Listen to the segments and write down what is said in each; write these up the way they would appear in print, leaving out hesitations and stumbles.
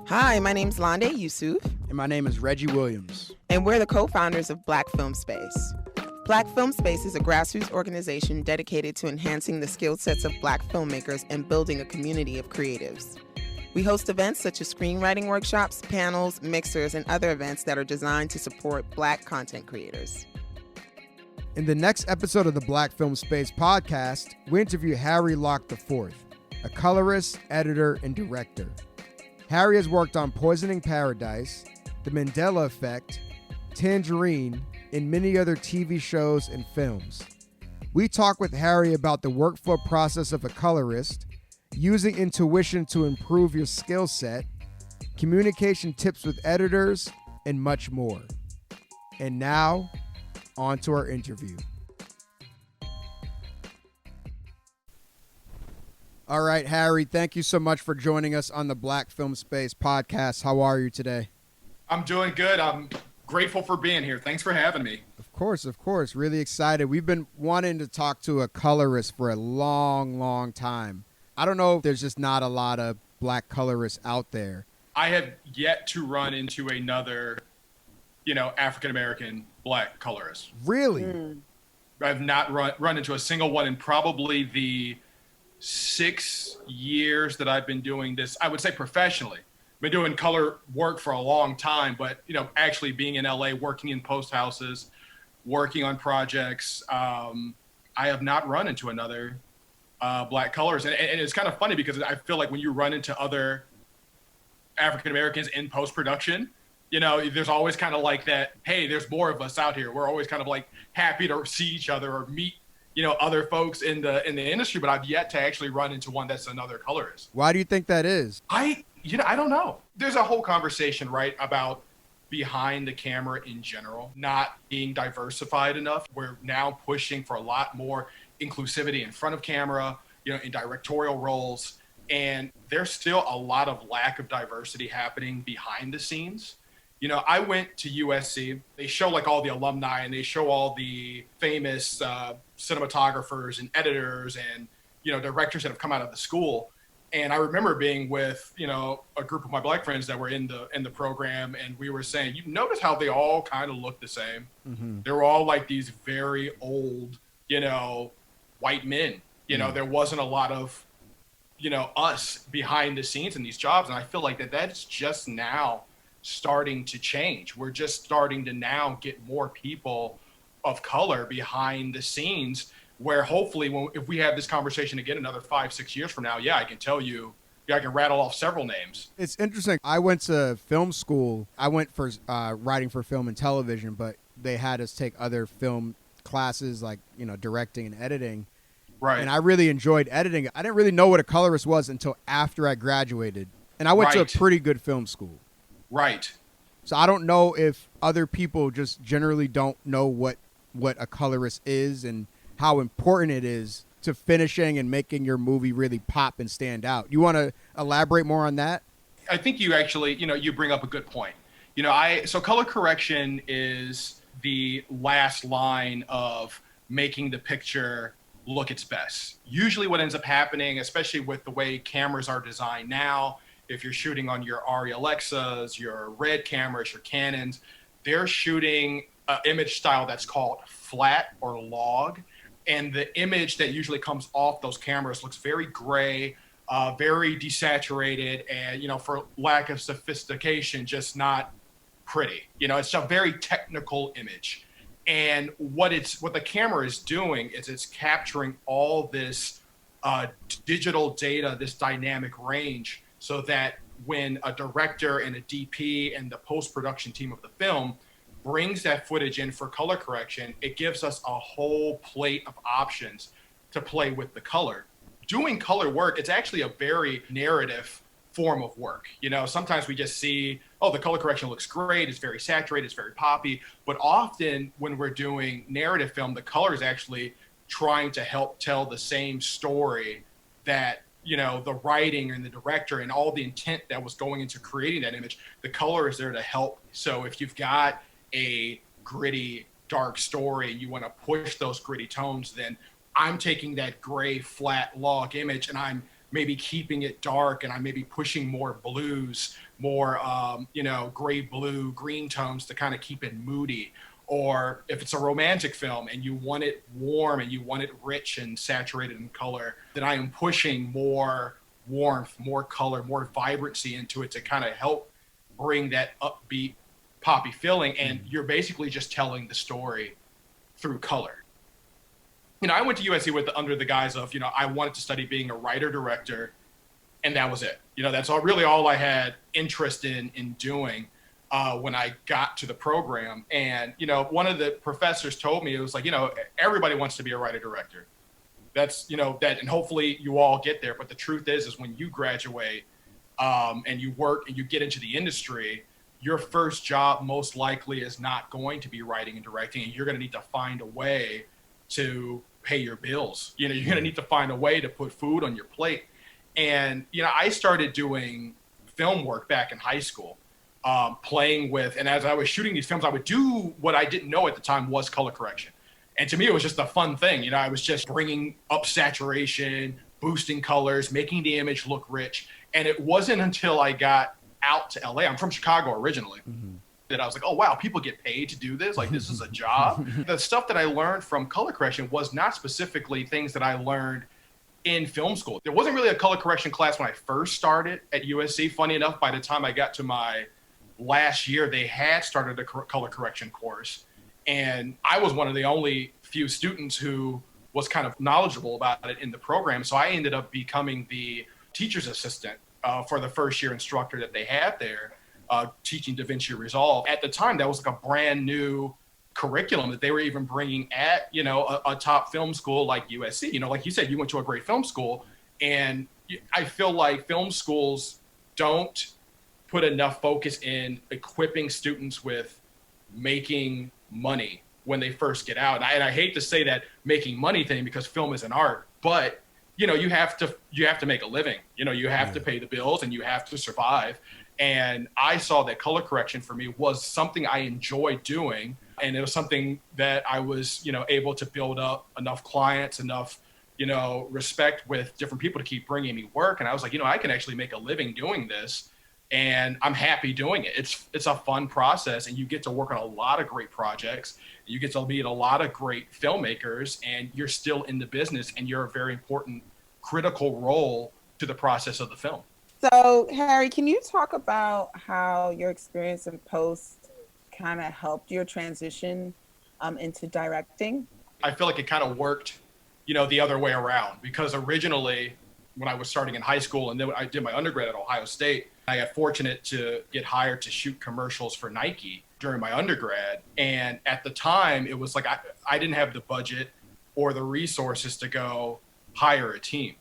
Hi, my name's Londe Yusuf. And my name is Reggie Williams. And we're the co-founders of Black Film Space. Black Film Space is a grassroots organization dedicated to enhancing the skill sets of Black filmmakers and building a community of creatives. We host events such as screenwriting workshops, panels, mixers, and other events that are designed to support Black content creators. In the next episode of the Black Film Space podcast, we interview Harry Locke the IV, a colorist, editor, and director. Harry has worked on Poisoning Paradise, The Mandela Effect, Tangerine, and many other TV shows and films. We talk with Harry about the workflow process of a colorist, using intuition to improve your skill set, communication tips with editors, and much more. And now, on to our interview. All right, Harry, thank you so much for joining us on the Black Film Space podcast. How are you today? I'm doing good. I'm grateful for being here. Thanks for having me. Of course. Really excited. We've been wanting to talk to a colorist for a long time. I don't know if there's just not a lot of Black colorists out there. I have yet to run into another, African-American Black colorist. Really? I've not run into a single one in probably the 6 years that I've been doing this. I would say professionally. I've been doing color work for a long time, but, actually being in LA, working in post houses, working on projects, I have not run into another Black colorist. And it's kind of funny because I feel like when you run into other African Americans in post-production, there's always kind of like that, hey, there's more of us out here. We're always kind of like happy to see each other or meet, other folks in the industry, but I've yet to actually run into one that's another colorist. Why do you think that is? I don't know. There's a whole conversation, right, about behind the camera in general, not being diversified enough. We're now pushing for a lot more inclusivity in front of camera, in directorial roles. And there's still a lot of lack of diversity happening behind the scenes. I went to USC. They show like all the alumni and they show all the famous cinematographers and editors and, directors that have come out of the school. And I remember being with, a group of my Black friends that were in the program, and we were saying, you notice how they all kind of look the same. Mm-hmm. They were all like these very old, white men. There wasn't a lot of, us behind the scenes in these jobs. And I feel like that's just now starting to change. We're just starting to now get more people of color behind the scenes, where hopefully if we have this conversation again another 5-6 years from now, I can tell you, I can rattle off several names. It's interesting. I went to film school. I went for writing for film and television, but they had us take other film classes like, directing and editing. Right. And I really enjoyed editing. I didn't really know what a colorist was until after I graduated. And I went to a pretty good film school. Right. So I don't know if other people just generally don't know what a colorist is and how important it is to finishing and making your movie really pop and stand out. You want to elaborate more on that? I think you actually, you bring up a good point. So color correction is the last line of making the picture look its best. Usually what ends up happening, especially with the way cameras are designed now, if you're shooting on your Arri Alexas, your Red cameras, your Canons, they're shooting an image style that's called flat or log. And the image that usually comes off those cameras looks very gray, very desaturated, and, for lack of sophistication, just not pretty. It's a very technical image. And what the camera is doing is it's capturing all this digital data, this dynamic range, so that when a director and a DP and the post-production team of the film brings that footage in for color correction, it gives us a whole plate of options to play with the color. Doing color work, it's actually a very narrative form of work. Sometimes we just see, the color correction looks great, it's very saturated, it's very poppy, but often when we're doing narrative film, the color is actually trying to help tell the same story that the writing and the director and all the intent that was going into creating that image, the color is there to help. So if you've got a gritty, dark story and you want to push those gritty tones, then I'm taking that gray, flat log image and I'm maybe keeping it dark, and I'm maybe pushing more blues, more, gray, blue, green tones to kind of keep it moody. Or if it's a romantic film and you want it warm and you want it rich and saturated in color, then I am pushing more warmth, more color, more vibrancy into it to kind of help bring that upbeat, poppy feeling. And you're basically just telling the story through color. I went to USC under the guise of, I wanted to study being a writer director, and that was it. That's all I had interest in doing when I got to the program. And, one of the professors told me, it was like, everybody wants to be a writer director. That's, that, and hopefully you all get there. But the truth is when you graduate and you work and you get into the industry, your first job most likely is not going to be writing and directing. And you're going to need to find a way to pay your bills. You're going to need to find a way to put food on your plate. And, I started doing film work back in high school, playing with, and as I was shooting these films, I would do what I didn't know at the time was color correction. And to me, it was just a fun thing. I was just bringing up saturation, boosting colors, making the image look rich. And it wasn't until I got out to LA, I'm from Chicago originally, that I was like, oh, wow, people get paid to do this? Like, this is a job? The stuff that I learned from color correction was not specifically things that I learned in film school. There wasn't really a color correction class when I first started at USC. Funny enough, by the time I got to my last year, they had started a color correction course. And I was one of the only few students who was kind of knowledgeable about it in the program. So I ended up becoming the teacher's assistant for the first year instructor that they had there. Teaching DaVinci Resolve. At the time, that was like a brand new curriculum that they were even bringing at, a top film school like USC. Like you said, you went to a great film school, and I feel like film schools don't put enough focus in equipping students with making money when they first get out. And I hate to say that making money thing because film is an art, but you have to make a living. You have to pay the bills and you have to survive. And I saw that color correction for me was something I enjoyed doing. And it was something that I was, able to build up enough clients, enough, respect with different people to keep bringing me work. And I was like, I can actually make a living doing this. And I'm happy doing it. It's a fun process, and you get to work on a lot of great projects. You get to meet a lot of great filmmakers, and you're still in the business, and you're a very important, critical role to the process of the film. So, Harry, can you talk about how your experience in post kind of helped your transition into directing? I feel like it kind of worked, the other way around, because originally when I was starting in high school and then I did my undergrad at Ohio State, I got fortunate to get hired to shoot commercials for Nike during my undergrad. And at the time, it was like I didn't have the budget or the resources to go hire a team.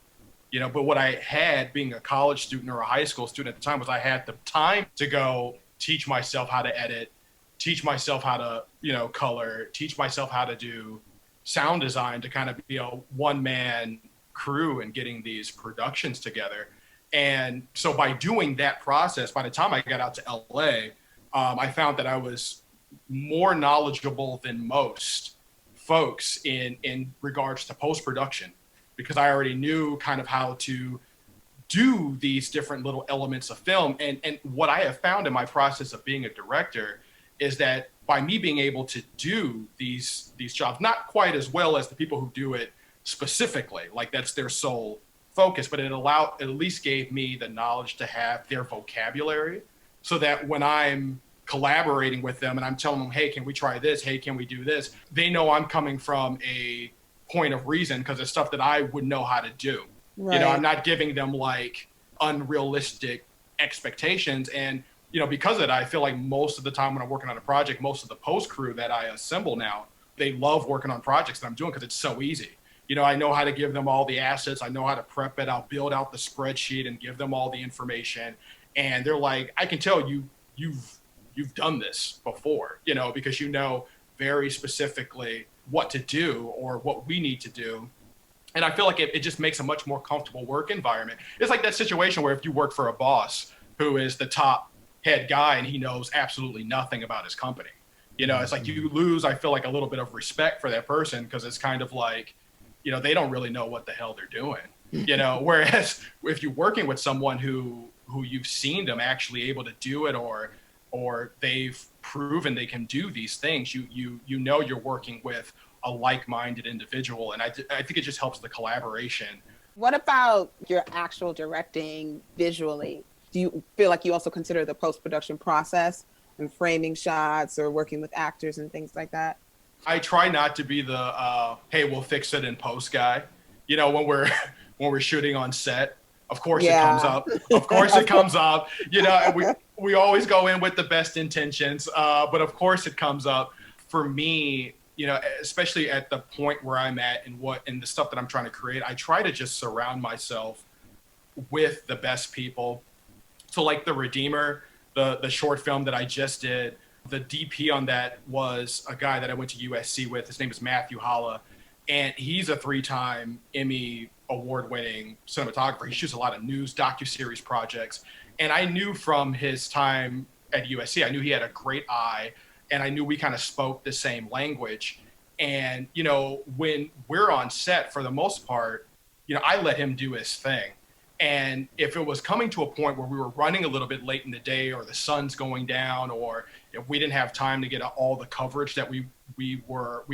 But what I had being a college student or a high school student at the time was I had the time to go teach myself how to edit, teach myself how to, color, teach myself how to do sound design, to kind of be a one-man crew and getting these productions together. And so by doing that process, by the time I got out to LA, I found that I was more knowledgeable than most folks in regards to post-production, because I already knew kind of how to do these different little elements of film. And what I have found in my process of being a director is that by me being able to do these jobs, not quite as well as the people who do it specifically, like that's their sole focus, but it at least gave me the knowledge to have their vocabulary, so that when I'm collaborating with them and I'm telling them, hey, can we try this? Hey, can we do this? They know I'm coming from a point of reason, because it's stuff that I would know how to do. Right. I'm not giving them like unrealistic expectations. And, because of that, I feel like most of the time when I'm working on a project, most of the post crew that I assemble now, they love working on projects that I'm doing because it's so easy. I know how to give them all the assets. I know how to prep it. I'll build out the spreadsheet and give them all the information. And they're like, I can tell you've done this before, because very specifically what to do or what we need to do. And I feel like it just makes a much more comfortable work environment. It's like that situation where if you work for a boss who is the top head guy and he knows absolutely nothing about his company, it's like you lose, I feel like, a little bit of respect for that person, because it's kind of like, they don't really know what the hell they're doing. you know, whereas if you're working with someone who you've seen them actually able to do it, or they've proven they can do these things, you know you're working with a like-minded individual, and I think it just helps the collaboration. What about your actual directing visually? Do you feel like you also consider the post-production process and framing shots or working with actors and things like that? I try not to be the hey, we'll fix it in post guy. You know, when we're shooting on set, of course it comes up. Of course it comes up. You know, and we always go in with the best intentions, but of course it comes up. For me, you know, especially at the point where I'm at and the stuff that I'm trying to create, I try to just surround myself with the best people. So like The Redeemer, the short film that I just did, the DP on that was a guy that I went to USC with. His name is Matthew Holla, and he's a 3-time Emmy award-winning cinematographer. He shoots a lot of news docuseries projects, and I knew from his time at USC, I knew he had a great eye, and I knew we kind of spoke the same language. And you know, when we're on set, for the most part, you know, I let him do his thing. And if it was coming to a point where we were running a little bit late in the day, or the sun's going down, or if we didn't have time to get all the coverage that we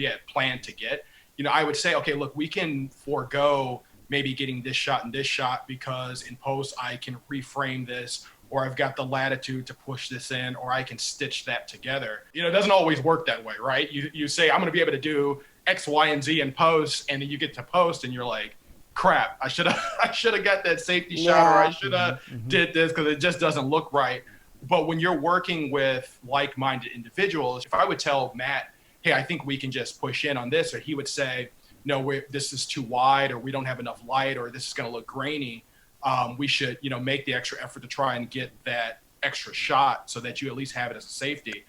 had planned to get, you know, I would say, okay, look, we can forego maybe getting this shot and this shot, because in post I can reframe this, or I've got the latitude to push this in, or I can stitch that together. You know, it doesn't always work that way, right? You say, I'm going to be able to do X, Y, and Z in post, and then you get to post and you're like, crap, I should have got that safety shot, or I should have did this, because it just doesn't look right. But when you're working with like-minded individuals, if I would tell Matt, hey, I think we can just push in on this, or he would say, no, this is too wide, or we don't have enough light, or this is going to look grainy, we should, you know, make the extra effort to try and get that extra shot so that you at least have it as a safety.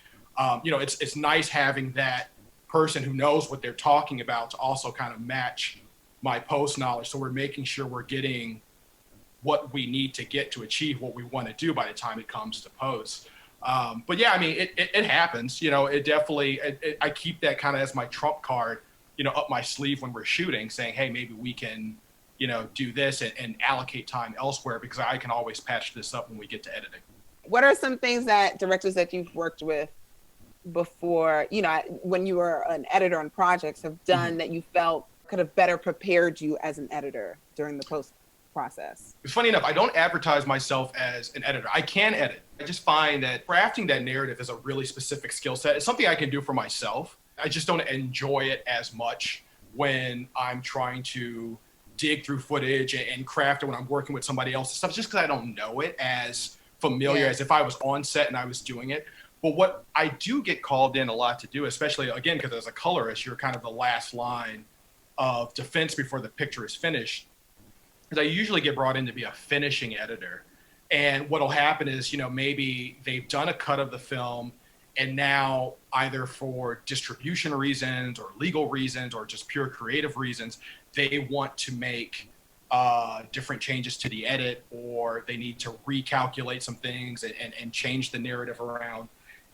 You know, it's nice having that person who knows what they're talking about to also kind of match my post knowledge, so we're making sure we're getting what we need to get to achieve what we want to do by the time it comes to post. But yeah, I mean, it happens. You know, it definitely. I keep that kind of as my trump card, you know, up my sleeve when we're shooting, saying, hey, maybe we can, you know, do this and allocate time elsewhere, because I can always patch this up when we get to editing. What are some things that directors that you've worked with before, you know, when you were an editor on projects, have done that you felt could have better prepared you as an editor during the post process? It's funny enough, I don't advertise myself as an editor. I can edit. I just find that crafting that narrative is a really specific skill set. It's something I can do for myself. I just don't enjoy it as much when I'm trying to dig through footage and craft it when I'm working with somebody else's stuff, just because I don't know it as familiar as if I was on set and I was doing it. But what I do get called in a lot to do, especially, again, because as a colorist, you're kind of the last line of defense before the picture is finished, is I usually get brought in to be a finishing editor. And what'll happen is, you know, maybe they've done a cut of the film, and now either for distribution reasons or legal reasons or just pure creative reasons, they want to make different changes to the edit, or they need to recalculate some things and change the narrative around.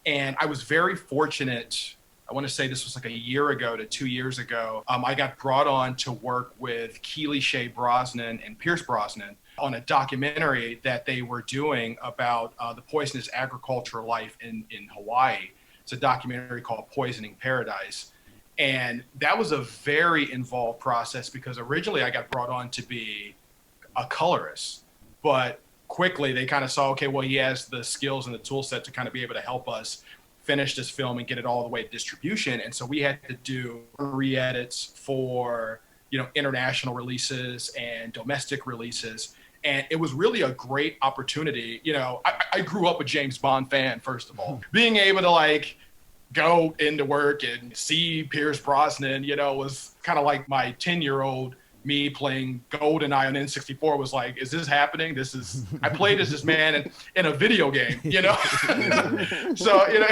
And I was very fortunate. I want to say this was like a year ago to 2 years ago. I got brought on to work with Keely Shea Brosnan and Pierce Brosnan on a documentary that they were doing about the poisonous agricultural life in Hawaii. It's a documentary called Poisoning Paradise. And that was a very involved process, because originally I got brought on to be a colorist, but quickly they kind of saw, okay, well, he has the skills and the tool set to kind of be able to help us finish this film and get it all the way to distribution. And so we had to do re-edits for, you know, international releases and domestic releases. And it was really a great opportunity. You know, I grew up a James Bond fan, first of all. Being able to like go into work and see Pierce Brosnan, you know, was kind of like my 10-year-old me playing GoldenEye on N64 was like, is this happening? I played as this man in a video game, you know? So, you know,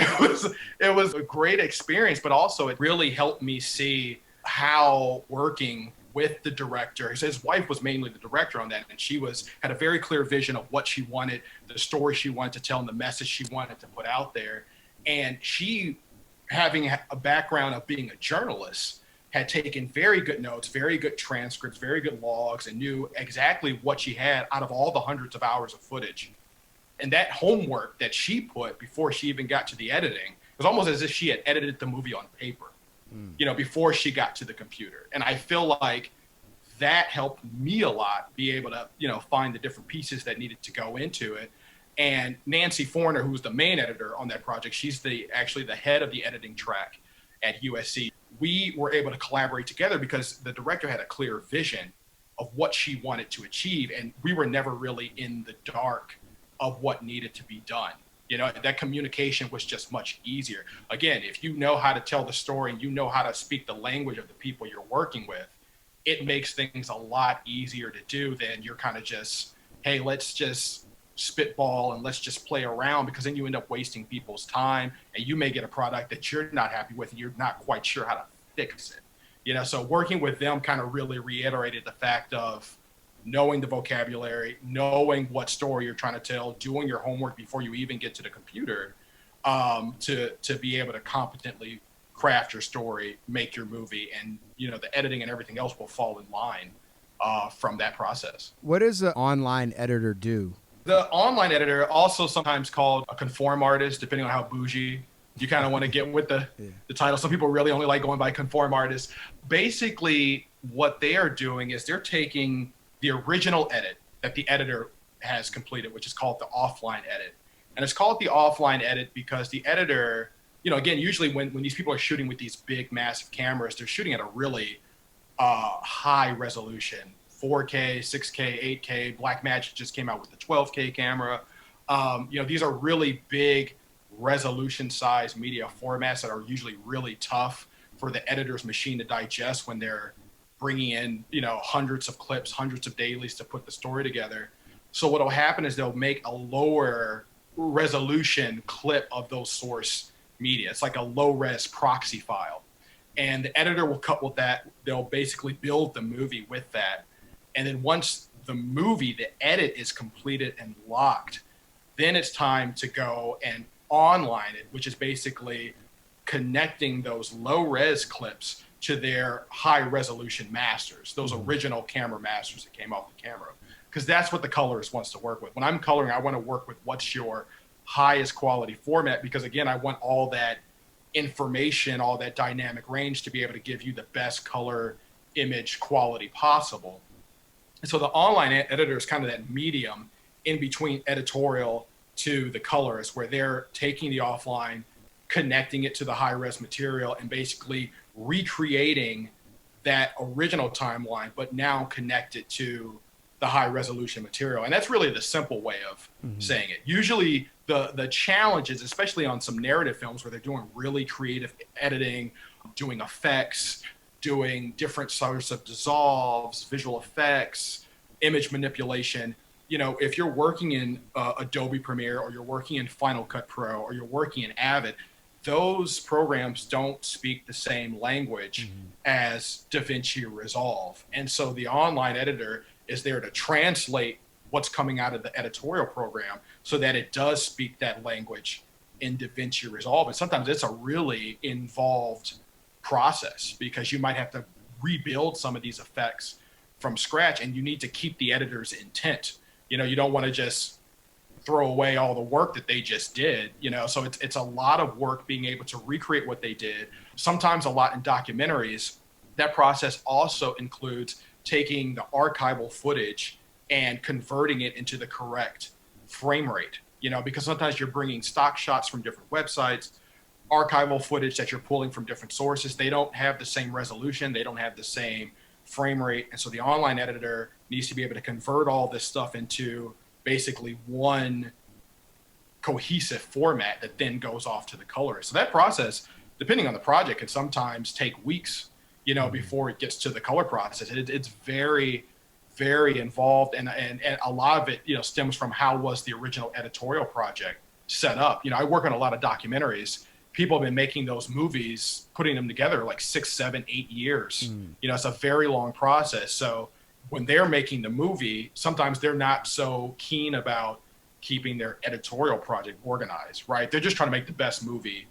it was a great experience, but also it really helped me see how working with the director, his wife was mainly the director on that, and she had a very clear vision of what she wanted, the story she wanted to tell, and the message she wanted to put out there. And she, having a background of being a journalist, had taken very good notes, very good transcripts, very good logs, and knew exactly what she had out of all the hundreds of hours of footage. And that homework that she put before she even got to the editing was almost as if she had edited the movie on paper, before she got to the computer. And I feel like that helped me a lot be able to, find the different pieces that needed to go into it. And Nancy Forner, who was the main editor on that project, she's actually the head of the editing track at USC. We were able to collaborate together because the director had a clear vision of what she wanted to achieve. And we were never really in the dark of what needed to be done. That communication was just much easier. Again, if you know how to tell the story and you know how to speak the language of the people you're working with, it makes things a lot easier to do than you're kind of just, hey, let's just spitball and let's just play around, because then you end up wasting people's time and you may get a product that you're not happy with and you're not quite sure how to fix it. So working with them kind of really reiterated the fact of knowing the vocabulary, knowing what story you're trying to tell, doing your homework before you even get to the computer, to be able to competently craft your story, make your movie, and the editing and everything else will fall in line from that process. What does an online editor do? The online editor, also sometimes called a conform artist, depending on how bougie you kind of want to get with the title. Some people really only like going by conform artist. Basically, what they are doing is they're taking the original edit that the editor has completed, which is called the offline edit. And it's called the offline edit because the editor, again, usually when these people are shooting with these big, massive cameras, they're shooting at a really high resolution, 4K, 6K, 8K. Blackmagic just came out with the 12K camera. These are really big resolution size media formats that are usually really tough for the editor's machine to digest when they're bringing in, hundreds of clips, hundreds of dailies to put the story together. So what will happen is they'll make a lower resolution clip of those source media. It's like a low res proxy file. And the editor will cut with that. They'll basically build the movie with that. And then once the edit is completed and locked, then it's time to go and online it, which is basically connecting those low res clips to their high resolution masters, those original camera masters that came off the camera. Because that's what the colorist wants to work with. When I'm coloring, I want to work with what's your highest quality format, because again, I want all that information, all that dynamic range to be able to give you the best color image quality possible. And so the online editor is kind of that medium in between editorial to the colorist, where they're taking the offline, connecting it to the high res material, and basically recreating that original timeline, but now connect it to the high resolution material. And that's really the simple way of saying it. Usually the challenges, especially on some narrative films where they're doing really creative editing, doing effects, doing different sorts of dissolves, visual effects, image manipulation. If you're working in Adobe Premiere, or you're working in Final Cut Pro, or you're working in Avid, those programs don't speak the same language as DaVinci Resolve. And so the online editor is there to translate what's coming out of the editorial program so that it does speak that language in DaVinci Resolve. And sometimes it's a really involved process, because you might have to rebuild some of these effects from scratch, and you need to keep the editor's intent. You don't want to just throw away all the work that they just did, so it's a lot of work being able to recreate what they did. Sometimes a lot in documentaries. That process also includes taking the archival footage and converting it into the correct frame rate, because sometimes you're bringing stock shots from different websites, archival footage that you're pulling from different sources. They don't have the same resolution. They don't have the same frame rate. And so the online editor needs to be able to convert all this stuff into basically one cohesive format that then goes off to the colorist. So that process, depending on the project, can sometimes take weeks, before it gets to the color process. It's very, very involved. And a lot of it, stems from how was the original editorial project set up. I work on a lot of documentaries. People have been making those movies, putting them together like 6, 7, 8 years. It's a very long process. So when they're making the movie, sometimes they're not so keen about keeping their editorial project organized, right? They're just trying to make the best movie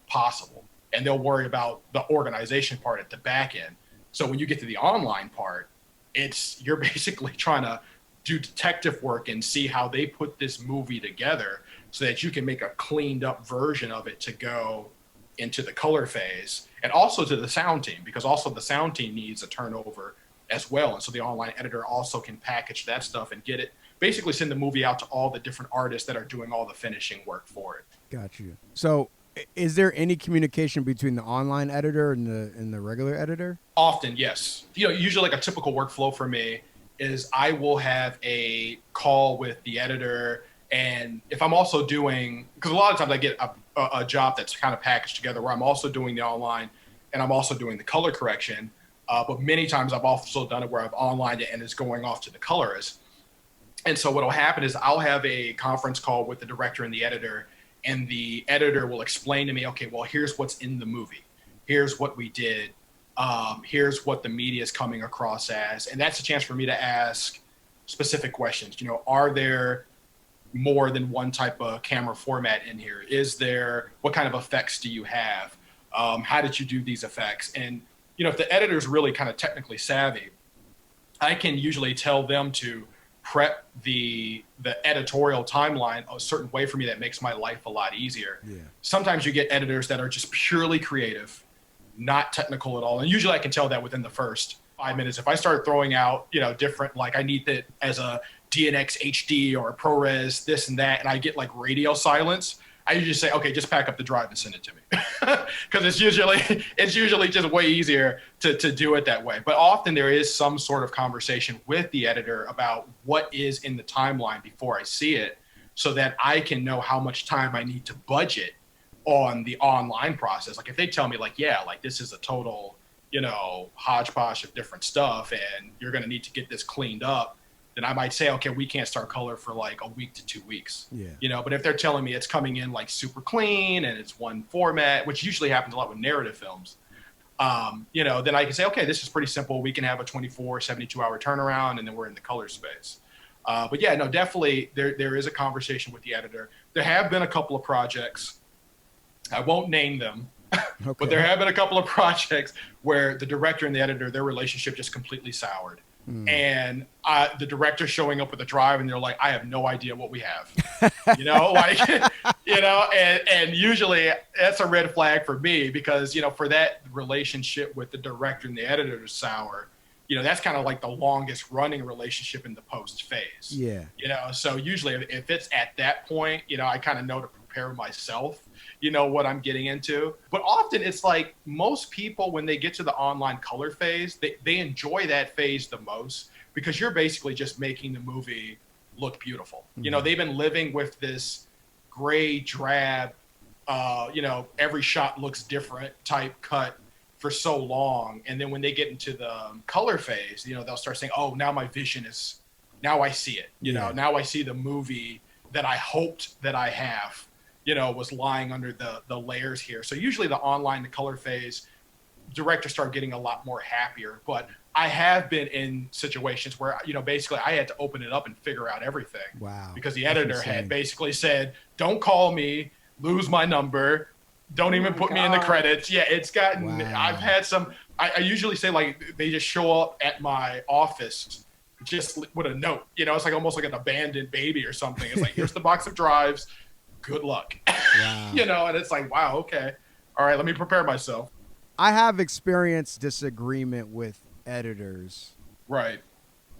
possible. and they'll worry about the organization part at the back end. So when you get to the online part, you're basically trying to do detective work and see how they put this movie together so that you can make a cleaned up version of it to go into the color phase, and also to the sound team, because also the sound team needs a turnover as well. And so the online editor also can package that stuff and get it, basically send the movie out to all the different artists that are doing all the finishing work for it. Got you. So is there any communication between the online editor and the regular editor? Often, yes. Usually like a typical workflow for me is I will have a call with the editor, and if I'm also doing, because a lot of times I get a job that's kind of packaged together where I'm also doing the online and I'm also doing the color correction, but many times I've also done it where I've online it and it's going off to the colorist. And so what will happen is I'll have a conference call with the director and the editor, and the editor will explain to me, okay, well, here's what's in the movie. Here's what we did. Here's what the media is coming across as. And that's a chance for me to ask specific questions. Are there more than one type of camera format in here? What kind of effects do you have? How did you do these effects? And, if the editor's really kind of technically savvy, I can usually tell them to prep the editorial timeline a certain way for me that makes my life a lot easier. Yeah. Sometimes you get editors that are just purely creative, not technical at all. And usually I can tell that within the first 5 minutes. If I start throwing out, different, like I need that as a DNX HD or a ProRes, this and that, and I get like radio silence, I usually say, okay, just pack up the drive and send it to me. Because it's usually just way easier to do it that way. But often there is some sort of conversation with the editor about what is in the timeline before I see it, so that I can know how much time I need to budget on the online process. Like if they tell me like, yeah, like this is a total, hodgepodge of different stuff and you're going to need to get this cleaned up, then I might say, okay, we can't start color for like a week to 2 weeks. Yeah. But if they're telling me it's coming in like super clean and it's one format, which usually happens a lot with narrative films, then I can say, okay, this is pretty simple. We can have a 24, 72-hour turnaround, and then we're in the color space. But yeah, no, definitely there is a conversation with the editor. There have been a couple of projects, I won't name them, okay, but there have been a couple of projects where the director and the editor, their relationship just completely soured. And the director showing up with a drive and they're like, I have no idea what we have, and usually that's a red flag for me, because, for that relationship with the director and the editor to sour, that's kind of like the longest running relationship in the post phase. Yeah. So usually if it's at that point, I kind of know to prepare myself, what I'm getting into. But often it's like most people, when they get to the online color phase, they enjoy that phase the most, because you're basically just making the movie look beautiful. Mm-hmm. They've been living with this gray, drab, every shot looks different type cut for so long. And then when they get into the color phase, they'll start saying, oh, now my vision is, now I see it. Now I see the movie that I hoped that I have, was lying under the layers here. So usually the online, the color phase, directors start getting a lot more happier. But I have been in situations where, basically I had to open it up and figure out everything. Wow. Because the editor had basically said, don't call me, lose my number, don't even put me in the credits. Yeah, it's gotten, I've had some, I usually say like, they just show up at my office just with a note, it's like almost like an abandoned baby or something. It's like, here's the box of drives, good luck. Wow. And it's like, wow, okay. All right, let me prepare myself. I have experienced disagreement with editors. Right.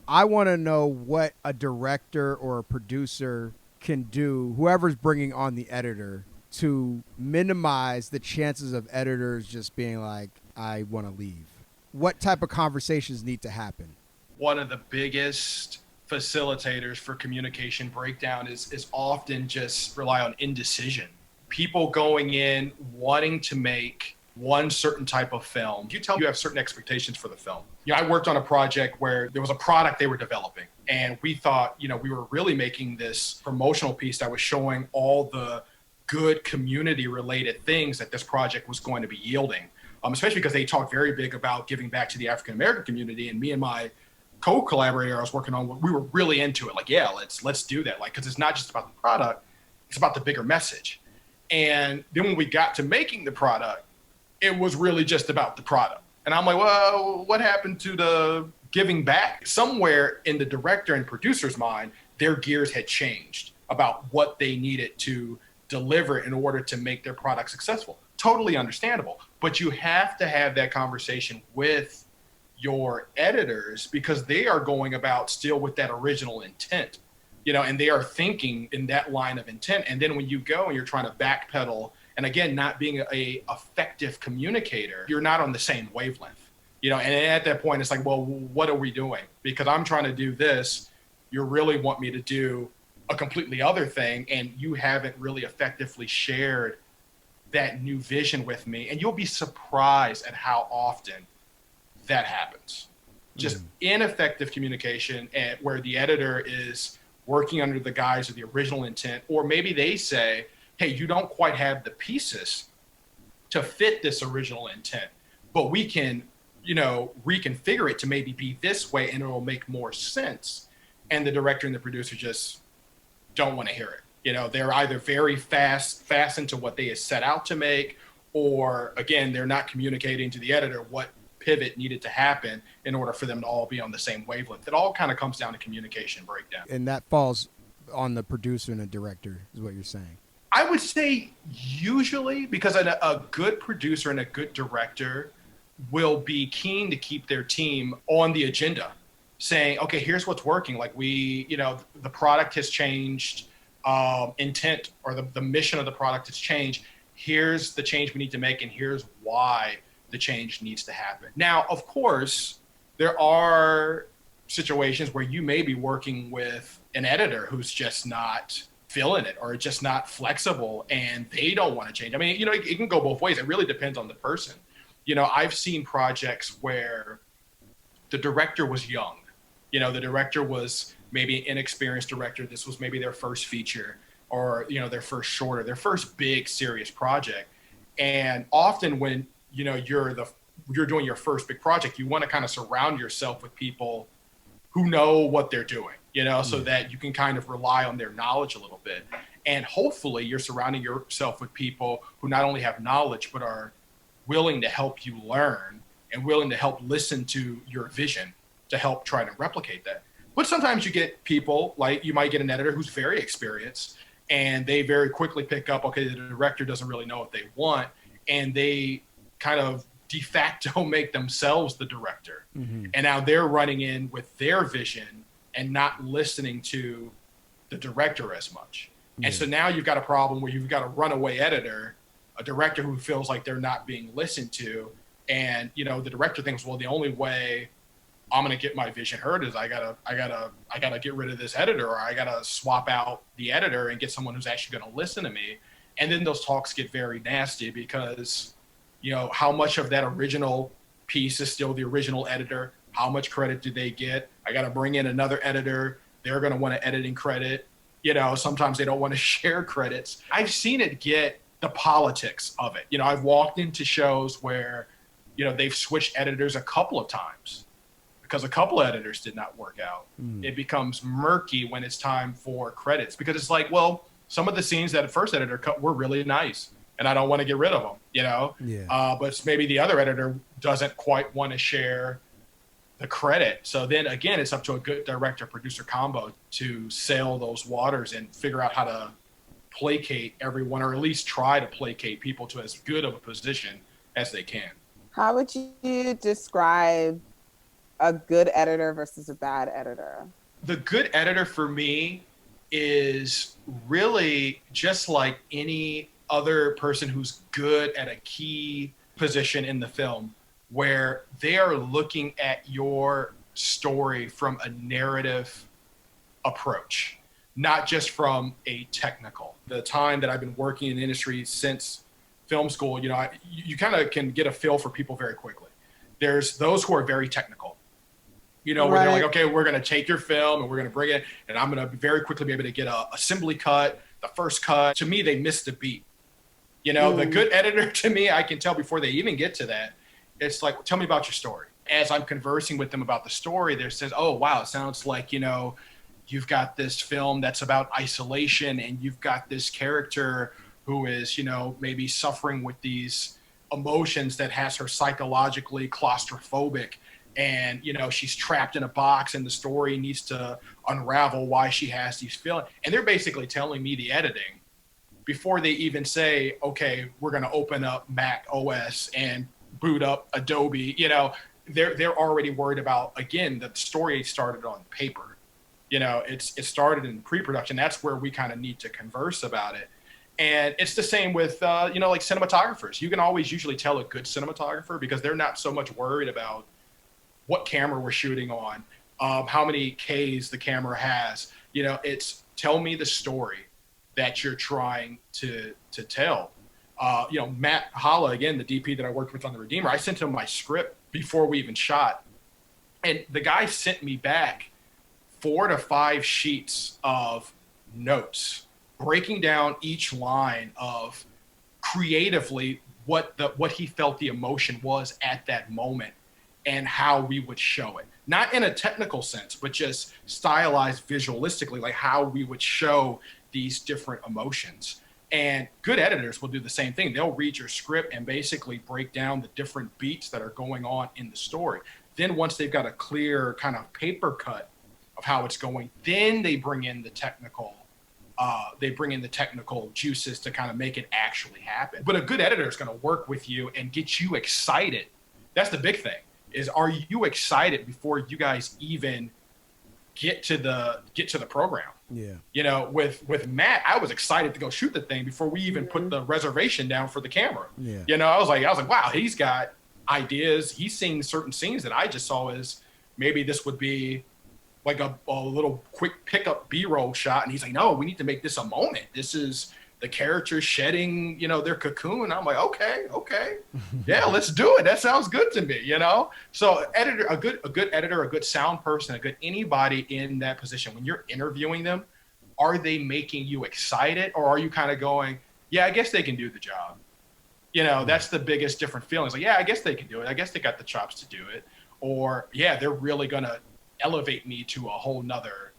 I want to know what a director or a producer can do, whoever's bringing on the editor, to minimize the chances of editors just being like, I want to leave. What type of conversations need to happen? One of the biggest facilitators for communication breakdown is often just rely on indecision. People going in wanting to make one certain type of film. You tell me you have certain expectations for the film. I worked on a project where there was a product they were developing, and we thought, we were really making this promotional piece that was showing all the good community related things that this project was going to be yielding. Especially because they talked very big about giving back to the African American community, and me and my co-collaborator I was working on, we were really into it. Like, yeah, let's do that. Like, because it's not just about the product, it's about the bigger message. And then when we got to making the product, it was really just about the product. And I'm like, well, what happened to the giving back? Somewhere in the director and producer's mind, their gears had changed about what they needed to deliver in order to make their product successful. Totally understandable. But you have to have that conversation with your editors because they are going about still with that original intent, and they are thinking in that line of intent. And then when you go and you're trying to backpedal, and again, not being a effective communicator, you're not on the same wavelength, and at that point, it's like, well, what are we doing? Because I'm trying to do this. You really want me to do a completely other thing, and you haven't really effectively shared that new vision with me. And you'll be surprised at how often that happens. Just ineffective communication, and where the editor is working under the guise of the original intent, or maybe they say, hey, you don't quite have the pieces to fit this original intent, but we can, reconfigure it to maybe be this way and it'll make more sense. And the director and the producer just don't want to hear it. They're either very fastened to what they had set out to make, or again, they're not communicating to the editor what pivot needed to happen in order for them to all be on the same wavelength. It all kind of comes down to communication breakdown. And that falls on the producer and the director, is what you're saying. I would say usually, because a good producer and a good director will be keen to keep their team on the agenda, saying, okay, here's what's working. Like the product has changed, intent or the mission of the product has changed. Here's the change we need to make, and here's why the change needs to happen. Now, of course, there are situations where you may be working with an editor who's just not feeling it or just not flexible and they don't want to change. I mean, it can go both ways. It really depends on the person. I've seen projects where the director was young. The director was maybe an inexperienced director. This was maybe their first feature or, their first shorter, their first big serious project. And often when, you're doing your first big project, you want to kind of surround yourself with people who know what they're doing, so that you can kind of rely on their knowledge a little bit. And hopefully you're surrounding yourself with people who not only have knowledge, but are willing to help you learn and willing to help listen to your vision to help try to replicate that. But sometimes you get people, like you might get an editor who's very experienced and they very quickly pick up, okay, the director doesn't really know what they want. And they kind of de facto make themselves the director. Mm-hmm. And now they're running in with their vision and not listening to the director as much. Mm-hmm. And so now you've got a problem where you've got a runaway editor, a director who feels like they're not being listened to. And, the director thinks, well, the only way I'm going to get my vision heard is I gotta get rid of this editor, or I gotta swap out the editor and get someone who's actually going to listen to me. And then those talks get very nasty because, how much of that original piece is still the original editor? How much credit do they get? I got to bring in another editor. They're going to want to editing credit. Sometimes they don't want to share credits. I've seen it get the politics of it. I've walked into shows where, they've switched editors a couple of times because a couple of editors did not work out. It becomes murky when it's time for credits because it's like, well, some of the scenes that the first editor cut were really nice and I don't want to get rid of them, Yeah. But maybe the other editor doesn't quite want to share the credit. So then again, it's up to a good director producer combo to sail those waters and figure out how to placate everyone, or at least try to placate people to as good of a position as they can. How would you describe a good editor versus a bad editor? The good editor for me is really just like any other person who's good at a key position in the film, where they are looking at your story from a narrative approach, not just from a technical. The time that I've been working in the industry since film school, you kind of can get a feel for people very quickly. There's those who are very technical, where they're like, okay, we're going to take your film and we're going to bring it, and I'm going to very quickly be able to get a assembly cut, the first cut. To me, they missed the beat. The good editor, to me, I can tell before they even get to that, it's like, tell me about your story. As I'm conversing with them about the story, there says, oh, wow, it sounds like, you've got this film that's about isolation and you've got this character who is, maybe suffering with these emotions that has her psychologically claustrophobic, and she's trapped in a box, and the story needs to unravel why she has these feelings. And they're basically telling me the editing before they even say, okay, we're going to open up Mac OS and boot up Adobe. They're already worried about, again, the story started on paper. It started in pre-production. That's where we kind of need to converse about it. And it's the same with, like cinematographers. You can always usually tell a good cinematographer because they're not so much worried about what camera we're shooting on, how many Ks the camera has. It's tell me the story that you're trying to tell. Matt Holla, again, the DP that I worked with on The Redeemer, I sent him my script before we even shot. And the guy sent me back 4 to 5 sheets of notes, breaking down each line of creatively what he felt the emotion was at that moment and how we would show it. Not in a technical sense, but just stylized visualistically, like how we would show these different emotions. And good editors will do the same thing. They'll read your script and basically break down the different beats that are going on in the story. Then once they've got a clear kind of paper cut of how it's going, then they bring in the technical juices to kind of make it actually happen. But a good editor is going to work with you and get you excited. That's the big thing, is are you excited before you guys even get to the program? Yeah. With Matt, I was excited to go shoot the thing before we even put the reservation down for the camera. Yeah. I was like, wow, he's got ideas. He's seeing certain scenes that I just saw as maybe this would be like a little quick pickup B-roll shot. And he's like, no, we need to make this a moment. This is the characters shedding, their cocoon. I'm like, okay. Yeah, let's do it. That sounds good to me, So editor, a good editor, a good sound person, a good anybody in that position, when you're interviewing them, are they making you excited, or are you kind of going, yeah, I guess they can do the job? That's the biggest different feelings. Like, yeah, I guess they can do it. I guess they got the chops to do it. Or yeah, they're really going to elevate me to a whole nother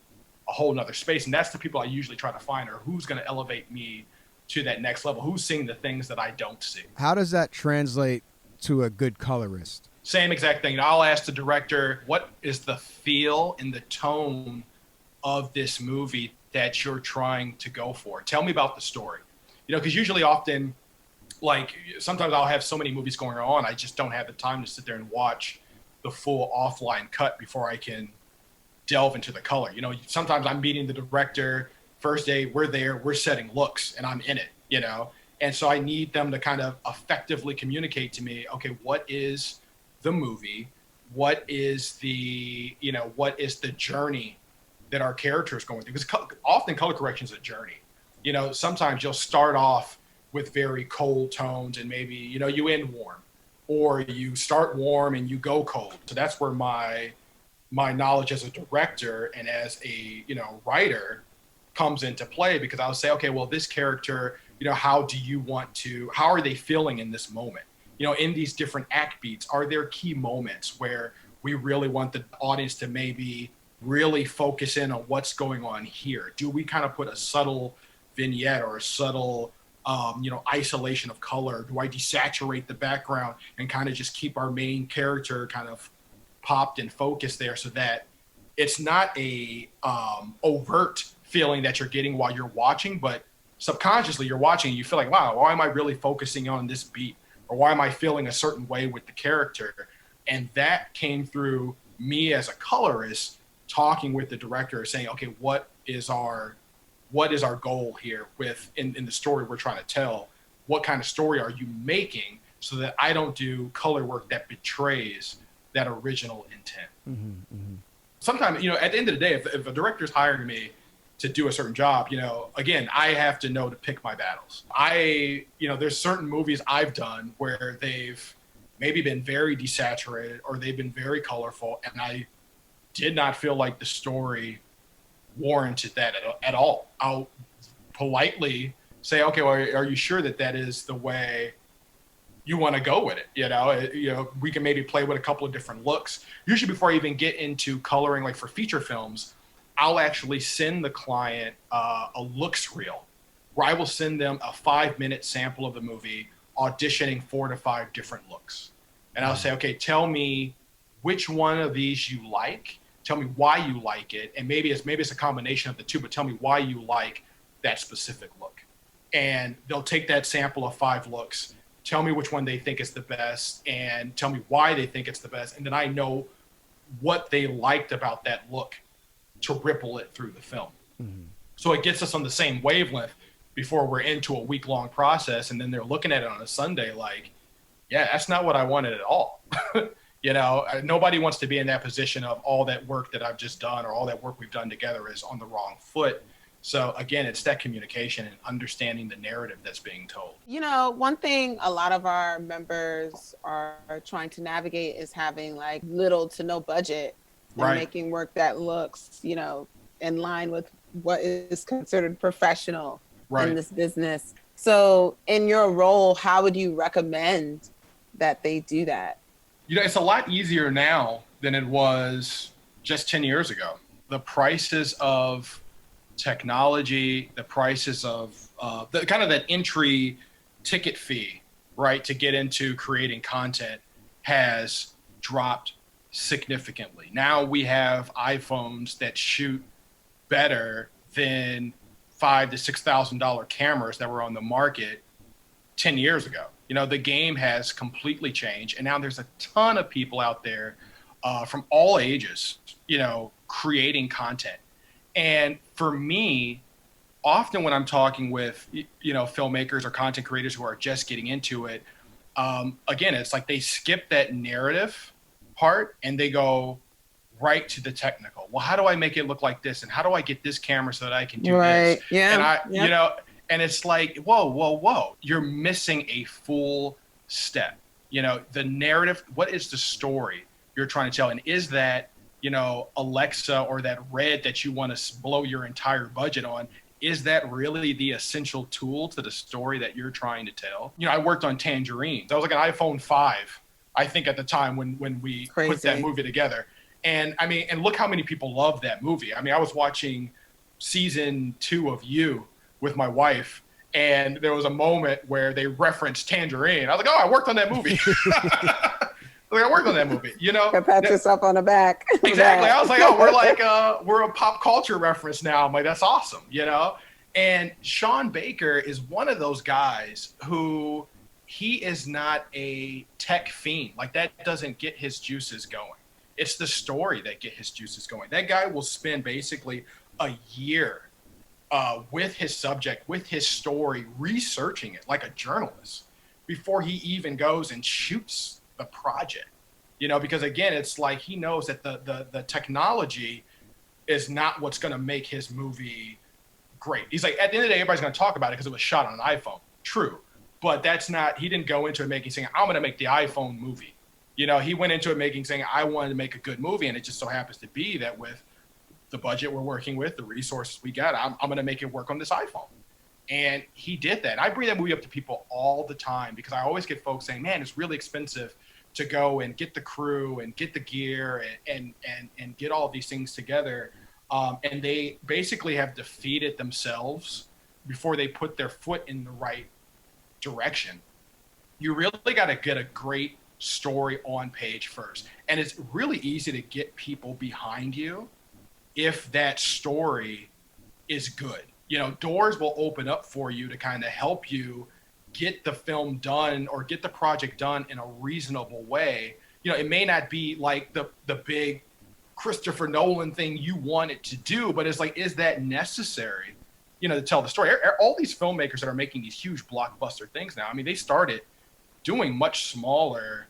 space. And that's the people I usually try to find, or who's going to elevate me to that next level, who's seeing the things that I don't see. How does that translate to a good colorist? Same exact thing. I'll ask the director, what is the feel and the tone of this movie that you're trying to go for? Tell me about the story. Because usually often, like sometimes I'll have so many movies going on, I just don't have the time to sit there and watch the full offline cut before I can delve into the color. Sometimes I'm meeting the director, first day, we're there, we're setting looks, and I'm in it, And so I need them to kind of effectively communicate to me, okay, what is the movie? What is the journey that our character is going through? Because often color correction is a journey. Sometimes you'll start off with very cold tones and maybe, you end warm, or you start warm and you go cold. So that's where my knowledge as a director and as a, writer comes into play, because I'll say, okay, well, this character, how are they feeling in this moment? In these different act beats, are there key moments where we really want the audience to maybe really focus in on what's going on here? Do we kind of put a subtle vignette or a subtle, isolation of color? Do I desaturate the background and kind of just keep our main character kind of popped and focused there, so that it's not a overt feeling that you're getting while you're watching, but subconsciously you're watching and you feel like, wow, why am I really focusing on this beat? Or why am I feeling a certain way with the character? And that came through me as a colorist talking with the director, saying, okay, what is our goal here in the story we're trying to tell? What kind of story are you making, so that I don't do color work that betrays that original intent? Mm-hmm, mm-hmm. Sometimes, at the end of the day, if a director's hiring me to do a certain job, again, I have to know to pick my battles. There's certain movies I've done where they've maybe been very desaturated or they've been very colorful, and I did not feel like the story warranted that at all. I'll politely say, okay, well, are you sure that is the way you want to go with it? We can maybe play with a couple of different looks. Usually before I even get into coloring, like for feature films, I'll actually send the client a looks reel, where I will send them a 5-minute sample of the movie auditioning 4 to 5 different looks. And I'll say, okay, tell me which one of these you like. Tell me why you like it. And maybe it's a combination of the two, but tell me why you like that specific look. And they'll take that sample of 5 looks, tell me which one they think is the best, and tell me why they think it's the best. And then I know what they liked about that look to ripple it through the film. Mm-hmm. So it gets us on the same wavelength before we're into a week-long process. And then they're looking at it on a Sunday like, yeah, that's not what I wanted at all. You know, nobody wants to be in that position of all that work that I've just done or all that work we've done together is on the wrong foot. So again, it's that communication and understanding the narrative that's being told. You know, one thing a lot of our members are trying to navigate is having like little to no budget and making work that looks, you know, in line with what is considered professional in this business. So in your role, how would you recommend that they do that? You know, it's a lot easier now than it was just 10 years ago. The prices of technology, the prices of the kind of that entry ticket fee, right, to get into creating content has dropped significantly. Now we have iPhones that shoot better than $5,000 to $6,000 cameras that were on the market 10 years ago. You know, the game has completely changed, and now there's a ton of people out there from all ages, you know, creating content. And for me, often when I'm talking with, you know, filmmakers or content creators who are just getting into it, again, it's like they skip that narrative part and they go right to the technical. Well, how do I make it look like this? And how do I get this camera so that I can do this? Yeah. And you know, and it's like, whoa. You're missing a full step. You know, the narrative, what is the story you're trying to tell? And is that, you know, Alexa or that Red that you want to blow your entire budget on, is that really the essential tool to the story that you're trying to tell? You know, I worked on Tangerine. That was like an iPhone 5, I think, at the time when we put that movie together. And I mean, and look how many people love that movie. I mean, I was watching season 2 of You with my wife, and there was a moment where they referenced Tangerine. I was like, oh, I worked on that movie. I worked on that movie, you know? Pat yourself on the back. Exactly. I was like, oh, we're a pop culture reference now. I'm like, that's awesome, you know? And Sean Baker is one of those guys who, he is not a tech fiend. Like, that doesn't get his juices going. It's the story that get his juices going. That guy will spend basically a year with his subject, with his story, researching it like a journalist before he even goes and shoots the project. You know, because again, it's like he knows that the technology is not what's going to make his movie great. He's like, at the end of the day, everybody's going to talk about it because it was shot on an iPhone. True. But that's not, he didn't go into it saying, I'm going to make the iPhone movie. You know, he went into it saying, I wanted to make a good movie. And it just so happens to be that with the budget we're working with, the resources we got, I'm going to make it work on this iPhone. And he did that. And I bring that movie up to people all the time because I always get folks saying, man, it's really expensive to go and get the crew and get the gear and get all of these things together. And they basically have defeated themselves before they put their foot in the right direction. You really got to get a great story on page first. And it's really easy to get people behind you if that story is good. You know, doors will open up for you to kind of help you get the film done or get the project done in a reasonable way. You know, it may not be like the big Christopher Nolan thing you want it to do, but it's like, is that necessary, you know, to tell the story? All these filmmakers that are making these huge blockbuster things now, I mean, they started doing much smaller